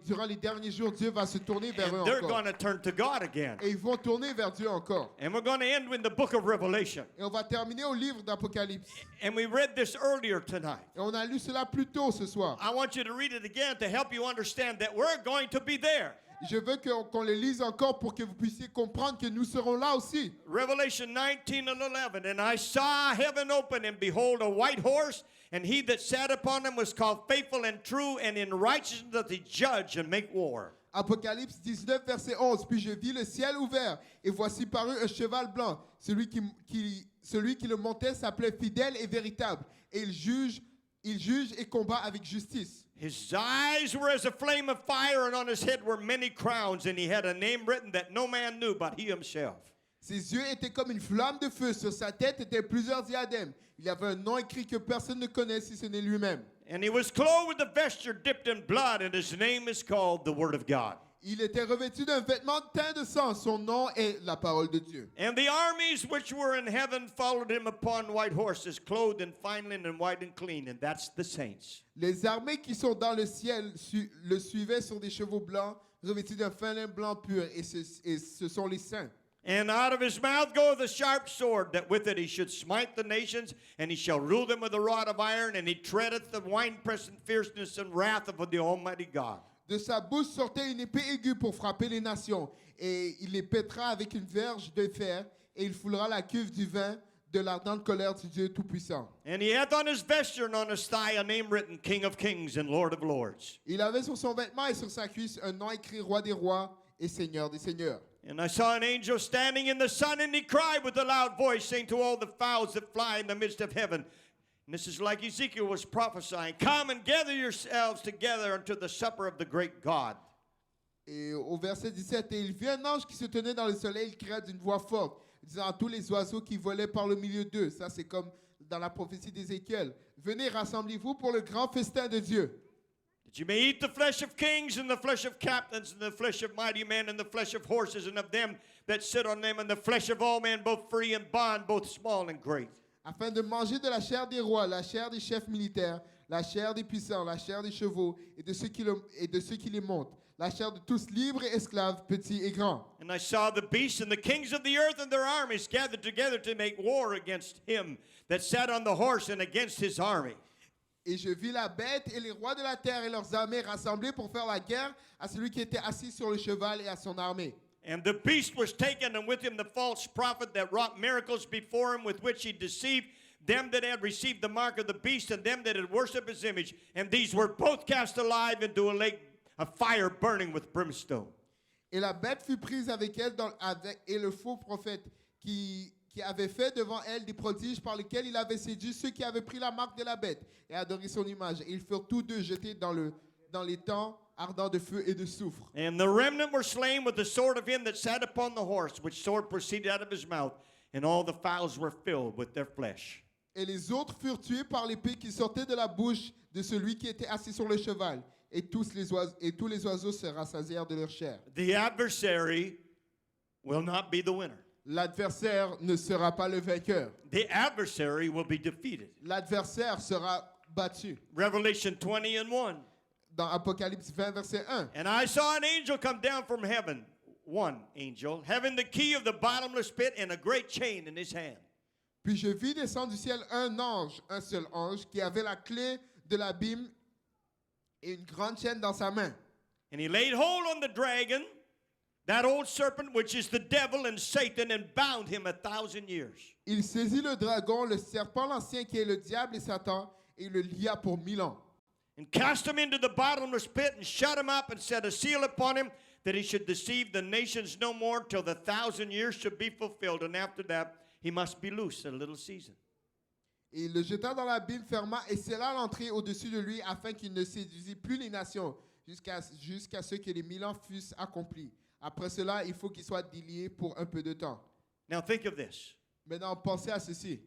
[SPEAKER 2] durant les derniers jours, Dieu va se tourner vers eux
[SPEAKER 1] And they're
[SPEAKER 2] encore.
[SPEAKER 1] going to turn to God again.
[SPEAKER 2] Et ils vont tourner vers Dieu encore.
[SPEAKER 1] And we're going to end with the book of Revelation.
[SPEAKER 2] Et on va terminer au livre d'Apocalypse.
[SPEAKER 1] And we read this earlier tonight.
[SPEAKER 2] Et on a lu cela plus tôt ce soir.
[SPEAKER 1] I want you to read it again to help you understand that we're going to be there.
[SPEAKER 2] Je veux qu'on le lise encore pour que vous puissiez comprendre que nous serons là aussi.
[SPEAKER 1] Revelation 19 and 11. And I saw heaven open, and behold, a white horse, and he that sat upon him was called Faithful and True, and in righteousness doth he judge and make war.
[SPEAKER 2] Apocalypse 19, verset 11. Puis je vis le ciel ouvert, et voici parut un cheval blanc. Celui qui le montait s'appelait Fidèle et Véritable, et il juge et combat avec justice.
[SPEAKER 1] His eyes were as a flame of fire, and on his head were many crowns, and he had a name written that no man knew but he himself.
[SPEAKER 2] Ses yeux étaient comme une flamme de feu, sur sa tête étaient plusieurs diadèmes. Il y avait un nom écrit que personne ne connaît si ce n'est lui-même.
[SPEAKER 1] And he was clothed with a vesture dipped in blood, and his name is called the Word of God.
[SPEAKER 2] Il était revêtu d'un vêtement teint de sang. Son nom est la parole de Dieu.
[SPEAKER 1] And the armies which were in heaven followed him upon white horses, clothed in fine linen, white and clean, and that's the saints.
[SPEAKER 2] Les armées qui sont dans le ciel le suivaient sur des chevaux blancs, revêtus d'un fin lin blanc pur, et ce sont les saints.
[SPEAKER 1] And out of his mouth goeth a sharp sword, that with it he should smite the nations, and he shall rule them with a rod of iron, and he treadeth the winepress and fierceness and wrath of the Almighty God.
[SPEAKER 2] De sa bouche sortait une épée aiguë pour frapper les nations, et il les pètera avec une verge de fer, et il foulera la cuve du vin de l'ardente colère du Dieu Tout-Puissant.
[SPEAKER 1] And he hath on his vesture and on his thigh a name written, King of Kings and Lord of Lords.
[SPEAKER 2] Il avait sur son vêtement et sur sa cuisse un nom écrit Roi des rois et Seigneur des seigneurs.
[SPEAKER 1] And I saw an angel standing in the sun, and he cried with a loud voice, saying to all the fowls that fly in the midst of heaven. And this is like Ezekiel was prophesying, come and gather yourselves together unto the supper of the great God.
[SPEAKER 2] Et au verset 17, et il vit un ange qui se tenait dans le soleil, il cria d'une voix forte, disant à tous les oiseaux qui volaient par le milieu d'eux, ça c'est comme dans la prophétie d'Ézéchiel, venez, rassemblez-vous pour le grand festin de Dieu.
[SPEAKER 1] That you may eat the flesh of kings, and the flesh of captains, and the flesh of mighty men, and the flesh of horses, and of them that sit on them, and the flesh of all men, both free and bond, both small and great.
[SPEAKER 2] Afin de manger de la chair des rois, la chair des chefs militaires, la chair des puissants, la chair des chevaux, et de ceux qui les montent, la chair de tous libres et esclaves, petits et grands.
[SPEAKER 1] And I saw the beasts and the kings of the earth and their armies gathered together to make war against him that sat on the horse and against his army.
[SPEAKER 2] Et je vis la bête et les rois de la terre et leurs armées rassemblés pour faire la guerre à celui qui était assis sur le cheval et à son armée.
[SPEAKER 1] And the beast was taken, and with him the false prophet that wrought miracles before him, with which he deceived them that had received the mark of the beast and them that had worshipped his image. And these were both cast alive into a lake of fire burning with brimstone.
[SPEAKER 2] Et la bête fut prise avec elle et le faux prophète qui avait fait devant elle des prodiges par lesquels il avait séduit ceux qui avaient pris la marque de la bête et adoré son image. Et ils furent tous deux jetés dans les temps ardents de feu et de soufre.
[SPEAKER 1] And the remnant were slain with the sword of him that sat upon the horse, which sword proceeded out of his mouth, and all the fowls were filled with their flesh.
[SPEAKER 2] Et les autres furent tués par l'épée qui sortait de la bouche de celui qui était assis sur le cheval. Et tous les oiseaux se rassasièrent de leur chair.
[SPEAKER 1] The adversary will not be the winner.
[SPEAKER 2] L'adversaire ne sera pas le vainqueur.
[SPEAKER 1] The adversary will be defeated.
[SPEAKER 2] L'adversaire sera battu.
[SPEAKER 1] Revelation 20 and 1.
[SPEAKER 2] Dans Apocalypse 20, verset 1.
[SPEAKER 1] And I saw an angel come down from heaven, one angel, having the key of the bottomless pit and a great chain in his hand.
[SPEAKER 2] Puis je vis descendre du ciel un seul ange, qui avait la clé de l'abîme et une grande chaîne dans sa main.
[SPEAKER 1] And he laid hold on the dragon, that old serpent, which is the devil and Satan, and bound him 1,000 years.
[SPEAKER 2] Il saisit le dragon, le serpent l'ancien qui est le diable et Satan, et il le lia pour 1000 ans.
[SPEAKER 1] And cast him into the bottomless pit and shut him up and set a seal upon him that he should deceive the nations no more till the 1,000 years should be fulfilled. And after that, he must be loose a little season.
[SPEAKER 2] Et il le jeta dans l'abîme, ferma et scella l'entrée au-dessus de lui afin qu'il ne séduisît plus les nations jusqu'à ce que les 1000 ans fussent accomplis. Après cela, il faut qu'il soit délié pour un peu de temps.
[SPEAKER 1] Now think of this.
[SPEAKER 2] Maintenant, pensez à ceci.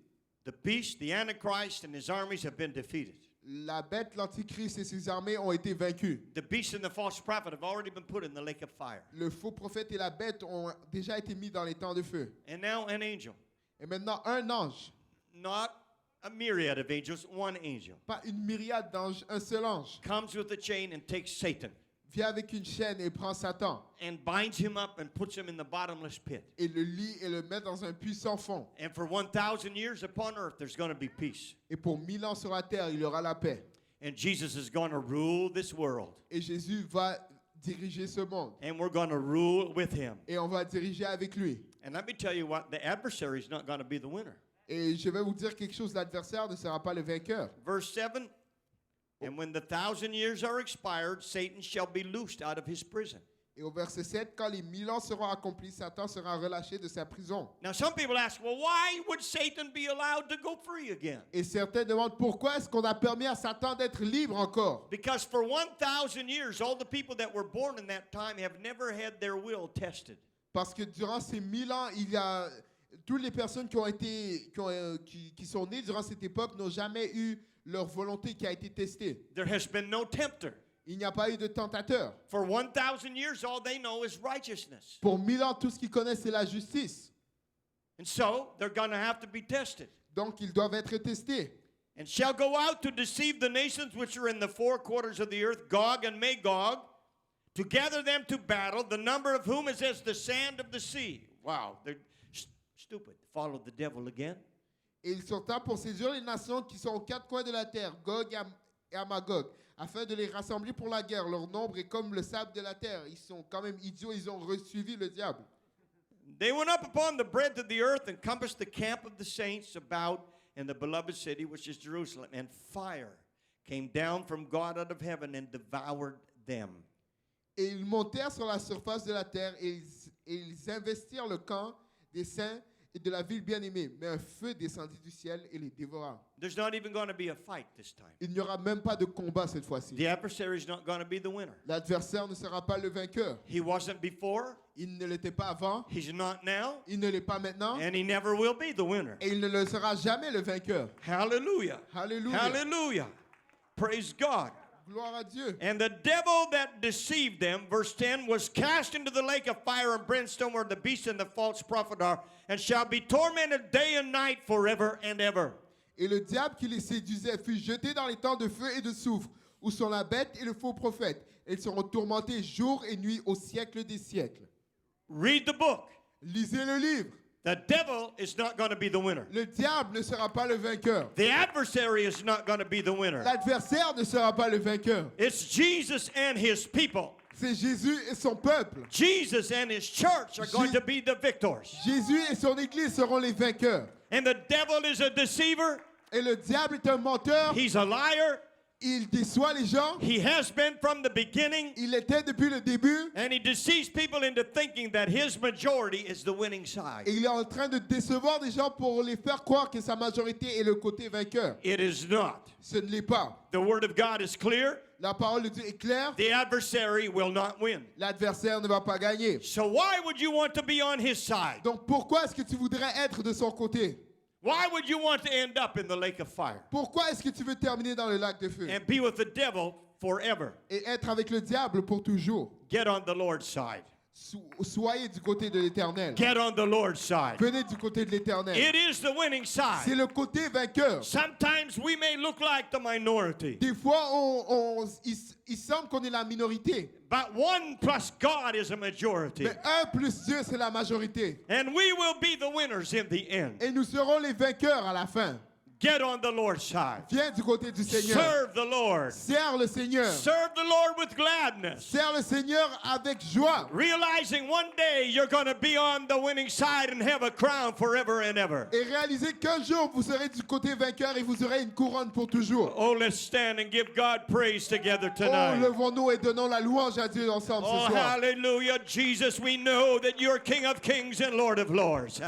[SPEAKER 1] The beast, the Antichrist, and his armies have been defeated.
[SPEAKER 2] La bête, l'antichrist et ses armées ont été vaincus.
[SPEAKER 1] The beast and the false prophet have already been put in the lake of fire.
[SPEAKER 2] Le faux prophète et la bête ont déjà été mis dans les temps de feu.
[SPEAKER 1] And now an angel,
[SPEAKER 2] Et maintenant, un ange,
[SPEAKER 1] not a myriad of angels, one angel,
[SPEAKER 2] pas une myriade d'anges, un seul ange,
[SPEAKER 1] comes with a chain and takes Satan
[SPEAKER 2] vient avec une chaîne et prend Satan
[SPEAKER 1] and binds him up and puts him in the bottomless pit.
[SPEAKER 2] et le lie et le met dans un puits sans fond.
[SPEAKER 1] And for 1,000 years upon earth, there's going to be peace.
[SPEAKER 2] Et pour 1000 ans sur la terre, il y aura la paix.
[SPEAKER 1] And Jesus is going to rule this world.
[SPEAKER 2] Et Jésus va diriger ce monde.
[SPEAKER 1] And we're going to rule with him.
[SPEAKER 2] Et on va diriger avec lui.
[SPEAKER 1] And let me tell you what, the adversary is not going to be the winner.
[SPEAKER 2] Et je vais vous dire quelque chose, l'adversaire ne sera pas le vainqueur.
[SPEAKER 1] Verse 7, and when the 1,000 years are expired, Satan shall be loosed out of his prison.
[SPEAKER 2] Et au verset 7, quand les 1000 ans seront accomplis, Satan sera relâché de sa prison.
[SPEAKER 1] Now some people ask, well, why would Satan be allowed to go free again?
[SPEAKER 2] Et certains demandent pourquoi est-ce qu'on a permis à Satan d'être libre encore?
[SPEAKER 1] Because for 1,000 years, all the people that were born in that time have never had their will tested.
[SPEAKER 2] Parce que durant ces 1000 ans, il y a toutes les personnes qui sont nées durant cette époque n'ont jamais eu leur volonté qui a été testée.
[SPEAKER 1] There has been no tempter.
[SPEAKER 2] Il n'y a pas eu de tentateur.
[SPEAKER 1] For 1,000 years, all they know is righteousness.
[SPEAKER 2] Pour 1000 ans, tout ce qu'ils connaissent, c'est la justice.
[SPEAKER 1] And so they're going to have to be tested.
[SPEAKER 2] Donc, ils doivent être testés.
[SPEAKER 1] And shall go out to deceive the nations which are in the four quarters of the earth, Gog and Magog, to gather them to battle, the number of whom is as the sand of the sea. Wow, they're stupid. Follow the devil again.
[SPEAKER 2] Et ils sortent pour séduire les nations qui sont aux quatre coins de la terre, Gog et à Magog, afin de les rassembler pour la guerre. Leur nombre est comme le sable de la terre. Ils sont quand même idiots, ils ont suivi le diable.
[SPEAKER 1] They went up upon the breadth of the earth and compassed the camp of the saints about in the beloved city, which is Jerusalem. And fire came down from God out of heaven and devoured them.
[SPEAKER 2] Et ils montèrent sur la surface de la terre et ils investirent le camp des saints et de la ville bien-aimée. Mais un feu descendit du ciel et les dévora.
[SPEAKER 1] There's not even going to be a fight this time.
[SPEAKER 2] Il n'y aura même pas de combat cette fois-ci.
[SPEAKER 1] The adversary is not going to be the winner.
[SPEAKER 2] L'adversaire ne sera pas le vainqueur.
[SPEAKER 1] He wasn't before,
[SPEAKER 2] Il ne l'était pas avant,
[SPEAKER 1] he's not now,
[SPEAKER 2] il ne l'est pas maintenant,
[SPEAKER 1] and he never will be the winner.
[SPEAKER 2] et il ne le sera jamais le vainqueur.
[SPEAKER 1] Hallelujah.
[SPEAKER 2] Hallelujah.
[SPEAKER 1] Hallelujah. Praise God.
[SPEAKER 2] Gloire à Dieu.
[SPEAKER 1] And the devil that deceived them, verse 10, was cast into the lake of fire and brimstone where the beast and the false prophet are, and shall be tormented day and night forever and ever.
[SPEAKER 2] Et le diable qui les séduisait fut jeté dans les temps de feu et de soufre, où sont la bête et le faux prophète. Ils seront tourmentés jour et nuit au siècle des siècles.
[SPEAKER 1] Read the book.
[SPEAKER 2] Lisez le livre.
[SPEAKER 1] The devil is not going to be the winner.
[SPEAKER 2] Le diable ne sera pas le vainqueur.
[SPEAKER 1] The adversary is not going to be the winner.
[SPEAKER 2] L'adversaire ne sera pas le vainqueur.
[SPEAKER 1] It's Jesus and his people.
[SPEAKER 2] C'est Jésus et son peuple.
[SPEAKER 1] Jesus and his church are going to be the victors.
[SPEAKER 2] Jésus et son église seront les vainqueurs.
[SPEAKER 1] And the devil is a deceiver.
[SPEAKER 2] Et le diable est un menteur.
[SPEAKER 1] He's a liar.
[SPEAKER 2] Il déçoit les gens.
[SPEAKER 1] He has been from the beginning.
[SPEAKER 2] Il était depuis le début.
[SPEAKER 1] And he deceives people into thinking that his majority is the winning side.
[SPEAKER 2] Et il est en train de décevoir des gens pour les faire croire que sa majorité est le côté vainqueur.
[SPEAKER 1] It is not.
[SPEAKER 2] Ce ne l'est pas.
[SPEAKER 1] The word of God is clear.
[SPEAKER 2] La parole de Dieu est claire.
[SPEAKER 1] The adversary will not win.
[SPEAKER 2] L'adversaire ne va pas gagner.
[SPEAKER 1] So why would you want to be on his side?
[SPEAKER 2] Donc pourquoi est-ce que tu voudrais être de son côté?
[SPEAKER 1] Why would you want to end up in the lake of fire
[SPEAKER 2] Pourquoi est-ce que tu veux terminer dans le lac de feu?
[SPEAKER 1] and be with the devil forever?
[SPEAKER 2] Et être avec le diable pour toujours?
[SPEAKER 1] Get on the Lord's side.
[SPEAKER 2] Soyez du côté de l'Éternel.
[SPEAKER 1] Get on the Lord's side.
[SPEAKER 2] Venez du côté de l'Éternel.
[SPEAKER 1] It is the winning
[SPEAKER 2] C'est
[SPEAKER 1] side.
[SPEAKER 2] le côté vainqueur.
[SPEAKER 1] Sometimes we may look like the minority,
[SPEAKER 2] Des fois, il semble qu'on est la minorité.
[SPEAKER 1] but one plus God is a majority.
[SPEAKER 2] Mais un plus Dieu, c'est la majorité.
[SPEAKER 1] And we will be the winners in the end.
[SPEAKER 2] Et nous serons les vainqueurs à la fin.
[SPEAKER 1] Get on the Lord's side.
[SPEAKER 2] Viens du côté du Seigneur.
[SPEAKER 1] Serve the Lord.
[SPEAKER 2] Sers le Seigneur.
[SPEAKER 1] Serve the Lord with gladness.
[SPEAKER 2] Sers le Seigneur avec joie.
[SPEAKER 1] Realizing one day you're going to be on the winning side and have a crown forever and ever.
[SPEAKER 2] Et réalisez qu'un jour vous serez du côté vainqueur et vous aurez une couronne pour toujours.
[SPEAKER 1] Oh, let's stand and give God praise together
[SPEAKER 2] Oh,
[SPEAKER 1] tonight.
[SPEAKER 2] levons-nous et donnons la louange à Dieu ensemble
[SPEAKER 1] Oh,
[SPEAKER 2] ce soir.
[SPEAKER 1] hallelujah. Jesus, we know that you're King of Kings and Lord of Lords.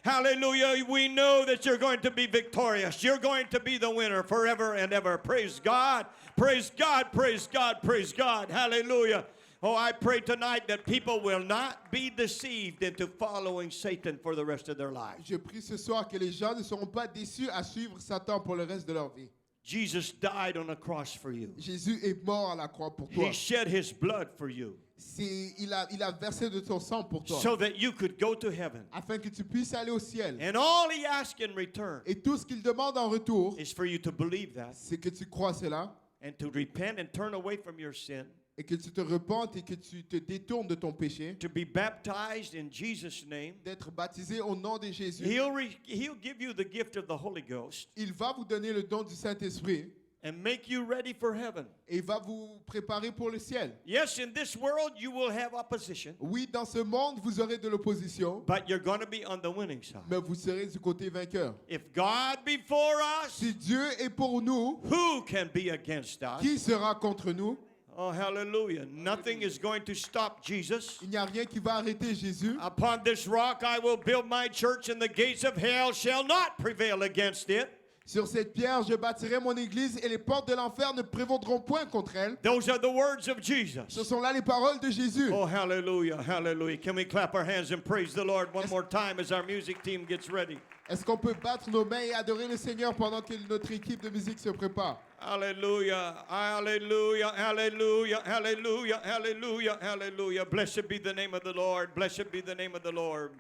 [SPEAKER 1] Hallelujah. We know that you're going to be victorious. You're going to be the winner forever and ever. Praise God. Praise God. Praise God. Praise God. Hallelujah. Oh, I pray tonight that people will not be deceived into following Satan for the rest of their lives.
[SPEAKER 2] Je prie ce soir que les gens ne seront pas déçus à suivre Satan pour le reste de leur vie.
[SPEAKER 1] Jesus died on a cross for you.
[SPEAKER 2] Jésus est mort à la croix pour toi.
[SPEAKER 1] He shed his blood for you
[SPEAKER 2] Il a versé de son sang pour toi.
[SPEAKER 1] so that you could go to heaven.
[SPEAKER 2] Afin que tu puisses aller au ciel.
[SPEAKER 1] And all he asks in return
[SPEAKER 2] Et tout ce qu'il demande en retour,
[SPEAKER 1] is for you to believe that
[SPEAKER 2] c'est que tu crois cela
[SPEAKER 1] and to repent and turn away from your sin,
[SPEAKER 2] et que tu te repentes et que tu te détournes de ton péché,
[SPEAKER 1] to be baptized in Jesus' name.
[SPEAKER 2] d'être baptisé au nom de Jésus.
[SPEAKER 1] He'll give you the gift of the Holy Ghost
[SPEAKER 2] Il va vous donner le don du Saint-Esprit
[SPEAKER 1] and make you ready for heaven.
[SPEAKER 2] et il va vous préparer pour le ciel.
[SPEAKER 1] Yes, in this world you will have opposition,
[SPEAKER 2] Oui, dans ce monde, vous aurez de l'opposition,
[SPEAKER 1] but you're going to be on the winning side.
[SPEAKER 2] mais vous serez du côté vainqueur.
[SPEAKER 1] If God be for us,
[SPEAKER 2] Si Dieu est pour nous,
[SPEAKER 1] who can be against us?
[SPEAKER 2] qui sera contre nous?
[SPEAKER 1] Oh, hallelujah. Nothing is going to stop Jesus.
[SPEAKER 2] Il n'y a rien qui va arrêter Jésus.
[SPEAKER 1] Upon this rock I will build my church, and the gates of hell shall not prevail against it.
[SPEAKER 2] Sur cette pierre, je bâtirai mon église et les portes de l'enfer ne prévaudront point contre elle.
[SPEAKER 1] Those are the words of Jesus.
[SPEAKER 2] Ce sont là les paroles de Jésus.
[SPEAKER 1] Oh, hallelujah, hallelujah. Can we clap our hands and praise the Lord one more time as our music team gets ready?
[SPEAKER 2] Est-ce qu'on peut battre nos mains et adorer le Seigneur pendant que notre équipe de musique se prépare?
[SPEAKER 1] Hallelujah, hallelujah, hallelujah, hallelujah, hallelujah, hallelujah. Blessed be the name of the Lord. Blessed be the name of the Lord.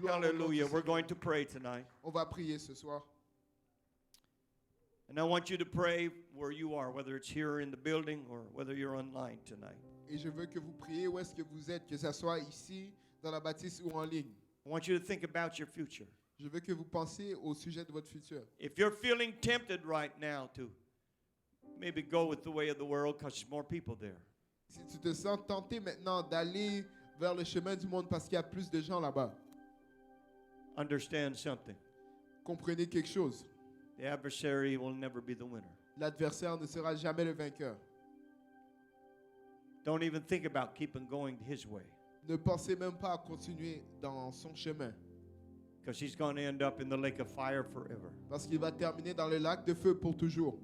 [SPEAKER 1] Hallelujah. We're going to pray tonight.
[SPEAKER 2] On va prier ce soir.
[SPEAKER 1] And I want you to pray where you are, whether it's here in the building or whether you're online tonight.
[SPEAKER 2] Et je veux que vous priez où est-ce que vous êtes, que ce soit ici, dans la bâtisse ou en ligne.
[SPEAKER 1] I want you to think about your future.
[SPEAKER 2] Je veux que vous pensiez au sujet de votre futur.
[SPEAKER 1] If you're feeling tempted right now to maybe go with the way of the world because there's more people there,
[SPEAKER 2] Si tu te sens tenté maintenant d'aller vers le chemin du monde parce qu'il y a plus de gens là-bas,
[SPEAKER 1] understand something.
[SPEAKER 2] comprenez quelque chose.
[SPEAKER 1] The adversary will never be the winner.
[SPEAKER 2] L'adversaire ne sera jamais le vainqueur.
[SPEAKER 1] Don't even think about keeping going his way
[SPEAKER 2] Ne pensez même pas à continuer dans son chemin
[SPEAKER 1] because he's going to end up in the lake of fire forever.
[SPEAKER 2] parce qu'il va terminer dans le lac de feu pour toujours.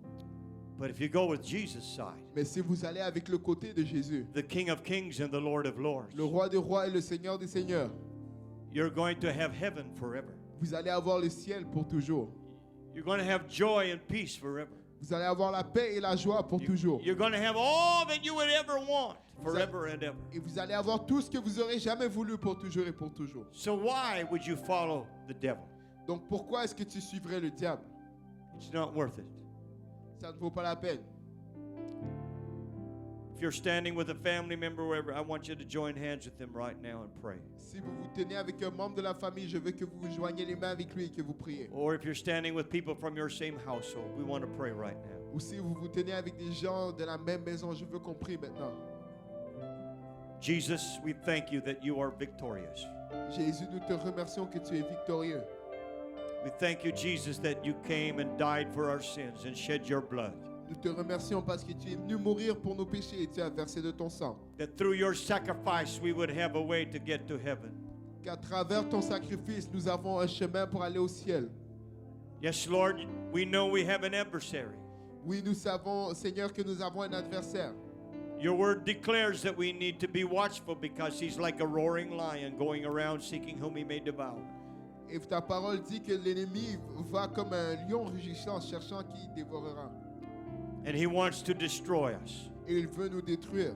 [SPEAKER 1] But if you go with Jesus' side,
[SPEAKER 2] Mais si vous allez avec le côté de Jésus,
[SPEAKER 1] the King of Kings and the Lord of Lords,
[SPEAKER 2] le roi des rois et le Seigneur des seigneurs,
[SPEAKER 1] you're going to have heaven forever.
[SPEAKER 2] vous allez avoir le ciel pour toujours.
[SPEAKER 1] You're going to have joy and peace forever.
[SPEAKER 2] Vous allez avoir la paix et la joie pour toujours.
[SPEAKER 1] You're going to have all that you would ever want forever and ever.
[SPEAKER 2] Et vous allez avoir tout ce que vous aurez jamais voulu pour toujours et pour toujours.
[SPEAKER 1] So why would you follow the devil?
[SPEAKER 2] Donc pourquoi est-ce que tu suivrais le diable?
[SPEAKER 1] It's not worth it.
[SPEAKER 2] Ça ne vaut pas la peine.
[SPEAKER 1] If you're standing with a family member, wherever, I want you to join hands with them right now and pray.
[SPEAKER 2] Si vous vous tenez avec un membre de la famille, je veux que vous vous joigniez les mains avec lui et que vous priez.
[SPEAKER 1] Or if you're standing with people from your same household, we want to pray right now.
[SPEAKER 2] Ou si vous vous tenez avec des gens de la même maison, je veux qu'on prie maintenant.
[SPEAKER 1] Jesus, we thank you that you are victorious.
[SPEAKER 2] Jésus, nous te remercions que tu es victorieux.
[SPEAKER 1] We thank you, Jesus, that you came and died for our sins and shed your blood.
[SPEAKER 2] Nous te remercions parce que tu es venu mourir pour nos péchés et tu as versé de ton sang.
[SPEAKER 1] That through your sacrifice we would have a way to get to heaven.
[SPEAKER 2] Qu'à travers ton sacrifice, nous avons un chemin pour aller au ciel.
[SPEAKER 1] Yes, Lord, we know we have an adversary.
[SPEAKER 2] Oui, nous savons, Seigneur, que nous avons un adversaire.
[SPEAKER 1] Your word declares that we need to be watchful because he's like a roaring lion going around seeking whom he may devour.
[SPEAKER 2] Et ta parole dit que l'ennemi va comme un lion rugissant, cherchant qui dévorera.
[SPEAKER 1] And he wants to destroy us.
[SPEAKER 2] Et il veut nous détruire.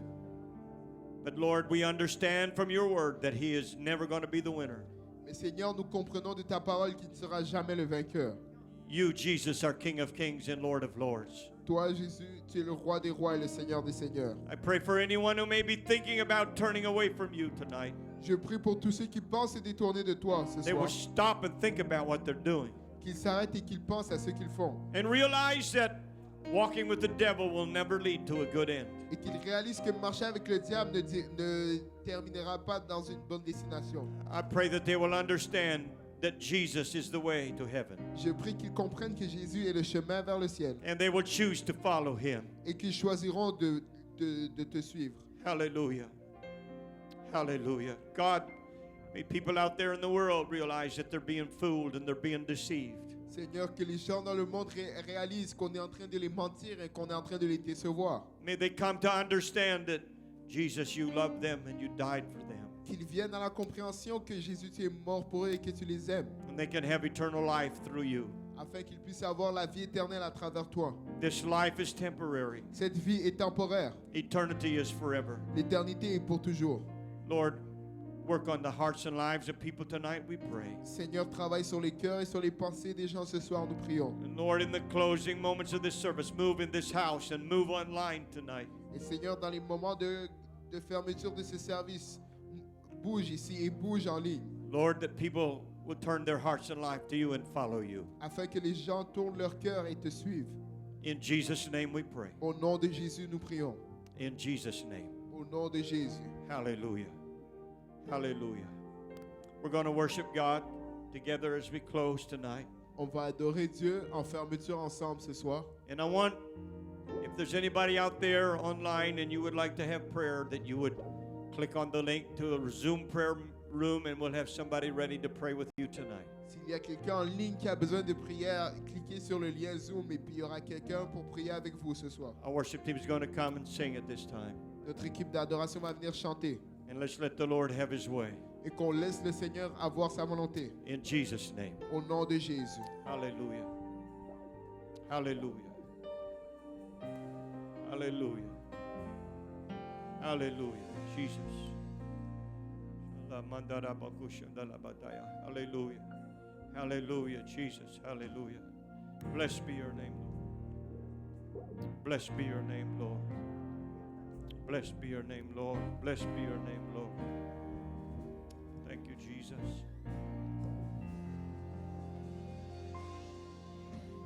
[SPEAKER 1] But Lord, we understand from your word that he is never going to be the winner.
[SPEAKER 2] Mais Seigneur, nous comprenons de ta parole qu'il ne sera jamais le vainqueur.
[SPEAKER 1] You, Jesus, are King of Kings and Lord of Lords.
[SPEAKER 2] Toi, Jésus, tu es le roi des rois et le Seigneur des seigneurs.
[SPEAKER 1] I pray for anyone who may be thinking about turning away from you tonight.
[SPEAKER 2] Je prie pour tous ceux qui pensent se détourner de toi ce
[SPEAKER 1] They will
[SPEAKER 2] soir,
[SPEAKER 1] stop and think about what they're doing.
[SPEAKER 2] qu'ils s'arrêtent et qu'ils pensent à ce qu'ils font.
[SPEAKER 1] and realize that walking with the devil will never lead to a good end.
[SPEAKER 2] Et qu'ils réalisent que marcher avec le diable ne terminera pas dans une bonne destination.
[SPEAKER 1] I pray that they will understand that Jesus is the way to heaven,
[SPEAKER 2] Je prie qu'ils comprennent que Jésus est le chemin vers le ciel
[SPEAKER 1] and they will choose to follow him.
[SPEAKER 2] et qu'ils choisiront de te suivre.
[SPEAKER 1] Hallelujah. Hallelujah. God, may people out there in the world realize that they're being fooled and they're being deceived.
[SPEAKER 2] Seigneur, que les gens dans le monde réalisent qu'on est en train de les mentir et qu'on est en train de les décevoir.
[SPEAKER 1] May they come to understand that, Jesus, you loved them and you died for them.
[SPEAKER 2] Qu'ils viennent à la compréhension que Jésus, tu es mort pour eux et que tu les aimes,
[SPEAKER 1] And they can have eternal life through you.
[SPEAKER 2] afin qu'ils puissent avoir la vie éternelle à travers toi.
[SPEAKER 1] This life is temporary.
[SPEAKER 2] Cette vie est temporaire.
[SPEAKER 1] Eternity is forever.
[SPEAKER 2] L'éternité est pour toujours.
[SPEAKER 1] Lord, work on the hearts and lives of people tonight, we pray.
[SPEAKER 2] Seigneur, travaille sur les cœurs et sur les pensées des gens ce soir, nous prions.
[SPEAKER 1] And Lord, in the closing moments of this service, move in this house and move online tonight.
[SPEAKER 2] Et Seigneur, dans les moments de fermeture de ce service, bouge ici et bouge en ligne,
[SPEAKER 1] Lord, that people will turn their hearts and life to you and follow you.
[SPEAKER 2] afin que les gens tournent leur cœur et te suivent.
[SPEAKER 1] In Jesus' name we pray.
[SPEAKER 2] Au nom de Jésus, nous prions.
[SPEAKER 1] In Jesus' name.
[SPEAKER 2] Au nom de Jésus.
[SPEAKER 1] Hallelujah. Hallelujah. We're going to worship God together as we close tonight.
[SPEAKER 2] On va adorer Dieu en fermeture ensemble ce soir.
[SPEAKER 1] And I want, if there's anybody out there online and you would like to have prayer, that you would click on the link to a Zoom prayer room and we'll have somebody ready to pray with you tonight.
[SPEAKER 2] S'il y a quelqu'un en ligne qui a besoin de prière, cliquez sur le lien Zoom et puis il y aura quelqu'un pour prier avec vous ce soir.
[SPEAKER 1] Our worship team is going to come and sing at this time.
[SPEAKER 2] Notre équipe d'adoration va venir chanter
[SPEAKER 1] And let's let the Lord have his way.
[SPEAKER 2] et qu'on laisse le Seigneur avoir sa volonté.
[SPEAKER 1] In Jesus' name.
[SPEAKER 2] Au nom de Jésus.
[SPEAKER 1] Hallelujah. Hallelujah. Hallelujah. Hallelujah. Jesus. Hallelujah. Hallelujah. Jesus. Hallelujah. Blessed be your name, Lord. Blessed be your name, Lord. Blessed be your name, Lord. Blessed be your name, Lord. Thank you, Jesus.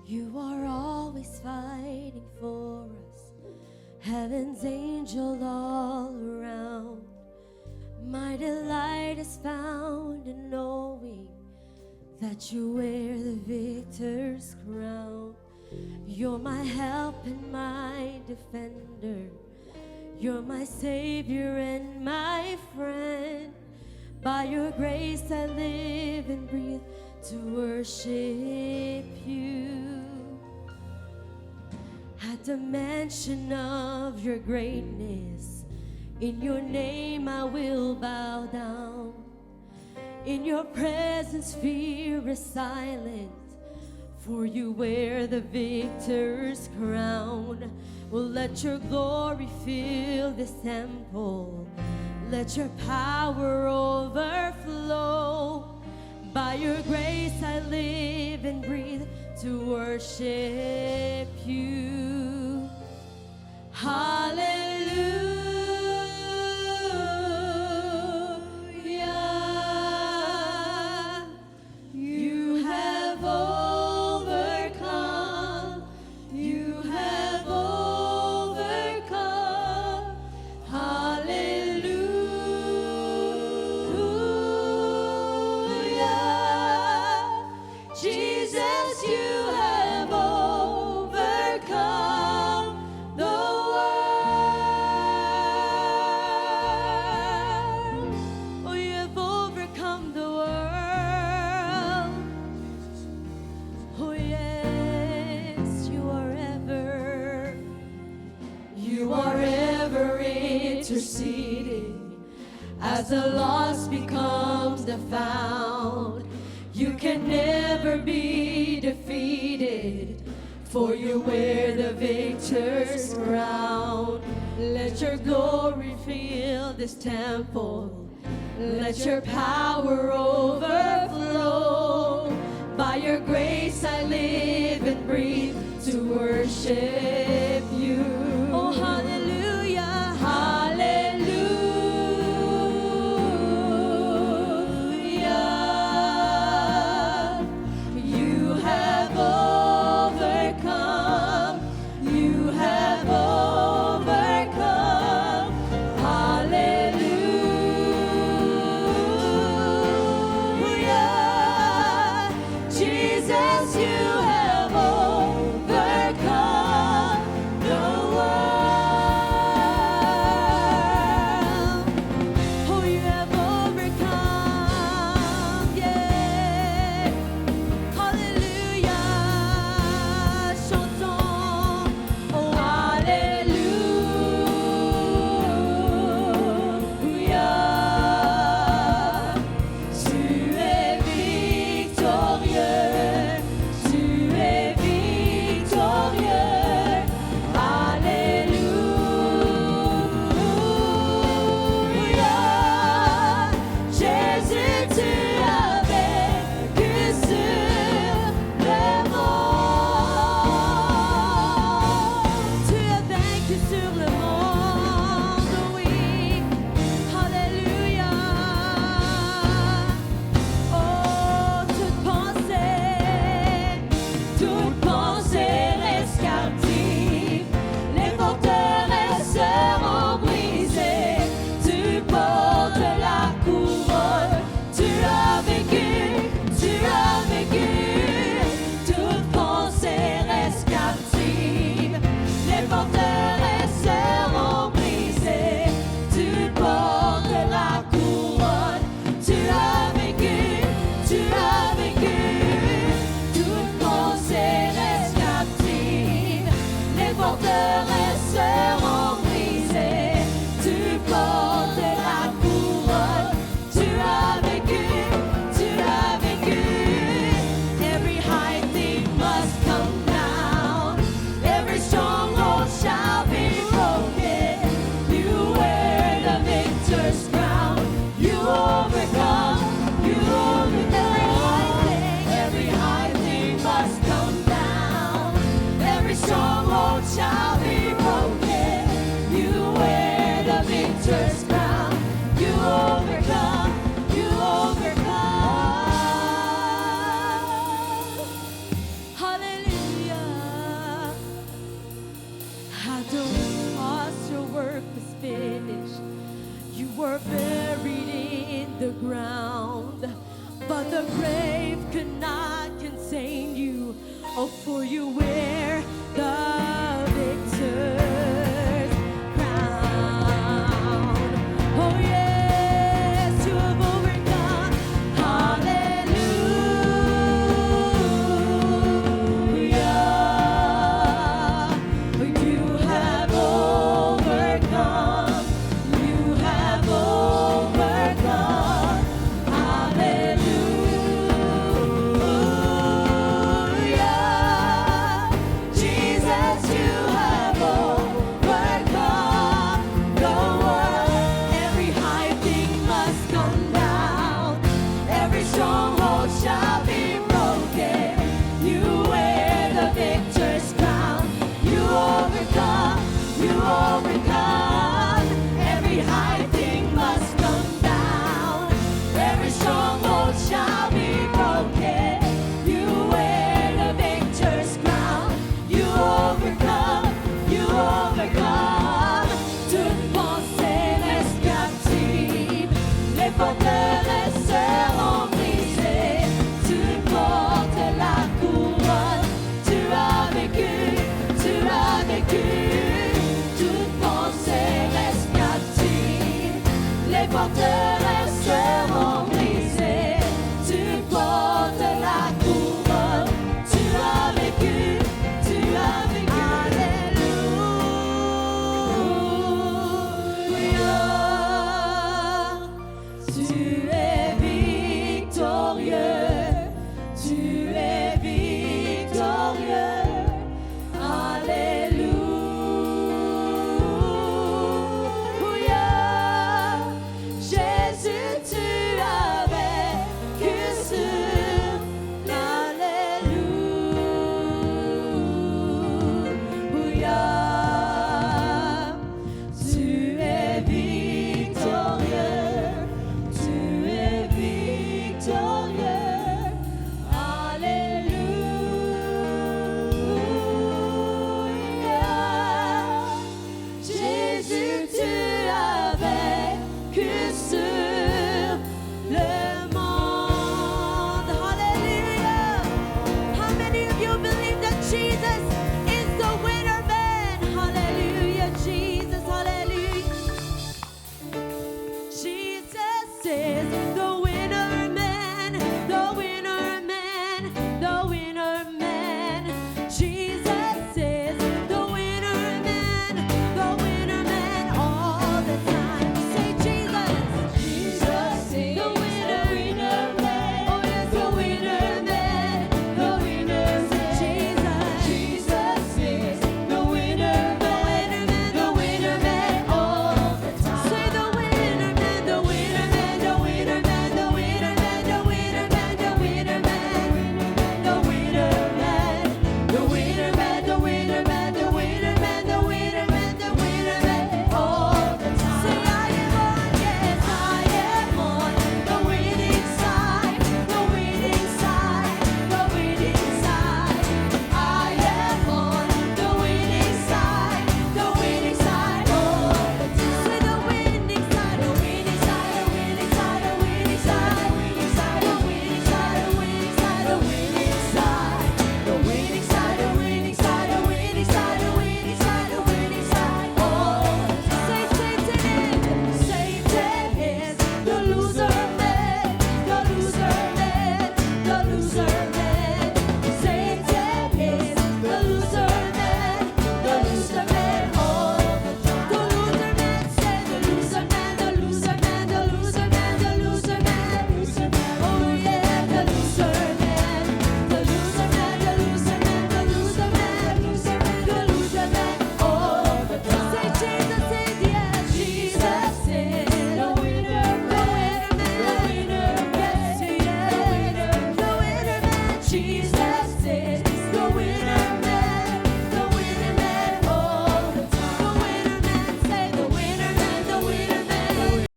[SPEAKER 3] You are always fighting for us, heaven's angel all around. My delight is found in knowing that you wear the victor's crown. You're my help and my defender. You're my savior and my friend. By your grace I live and breathe to worship you. At the mention of your greatness, in your name I will bow down. In your presence fear is silent, for you wear the victor's crown. Well, let your glory fill this temple. Let your power overflow. By your grace I live and breathe to worship you. Hallelujah. You have overcome. You have overcome. Hallelujah. Jesus, you have overcome the world. Oh, you have overcome the world. Oh, yes, you are ever interceding as the lost becomes the found. You can never be defeated, for you wear the victor's crown. Let your glory fill this temple. Let your power overflow. By your grace I live and breathe to worship you. Oh, hallelujah, hallelujah. You have forteresses seront brisées. Tu portes la couronne. Tu as vécu, tu as vécu. Every high thing must come down. Every stronghold shall be broken. You wear the victor's crown. You overcome, you overcome. Every high thing must come down. Every stronghold shall be broken. You wear the victor's crown. You overcome, you overcome. Hallelujah. Adonai, cause your work was finished. You were buried in the ground, but the grave could not contain you. Oh, for you wear the victor's crown. Oh, yes, you have overcome. Hallelujah. You have overcome. You have overcome. Hallelujah. Jesus, you have overcome the world. Every high thing must come down. Every stronghold shall be broken. You wear the victor's crown. You overcome, you overcome. Every high thing must come down. Every stronghold shall be broken. You wear the victor's crown. You overcome, you overcome. Toute pensée reste captive. Les forteresses seront brisées. Tu portes la couronne. Tu as vécu, tu as vécu. Toute pensée reste captive. Les forteresses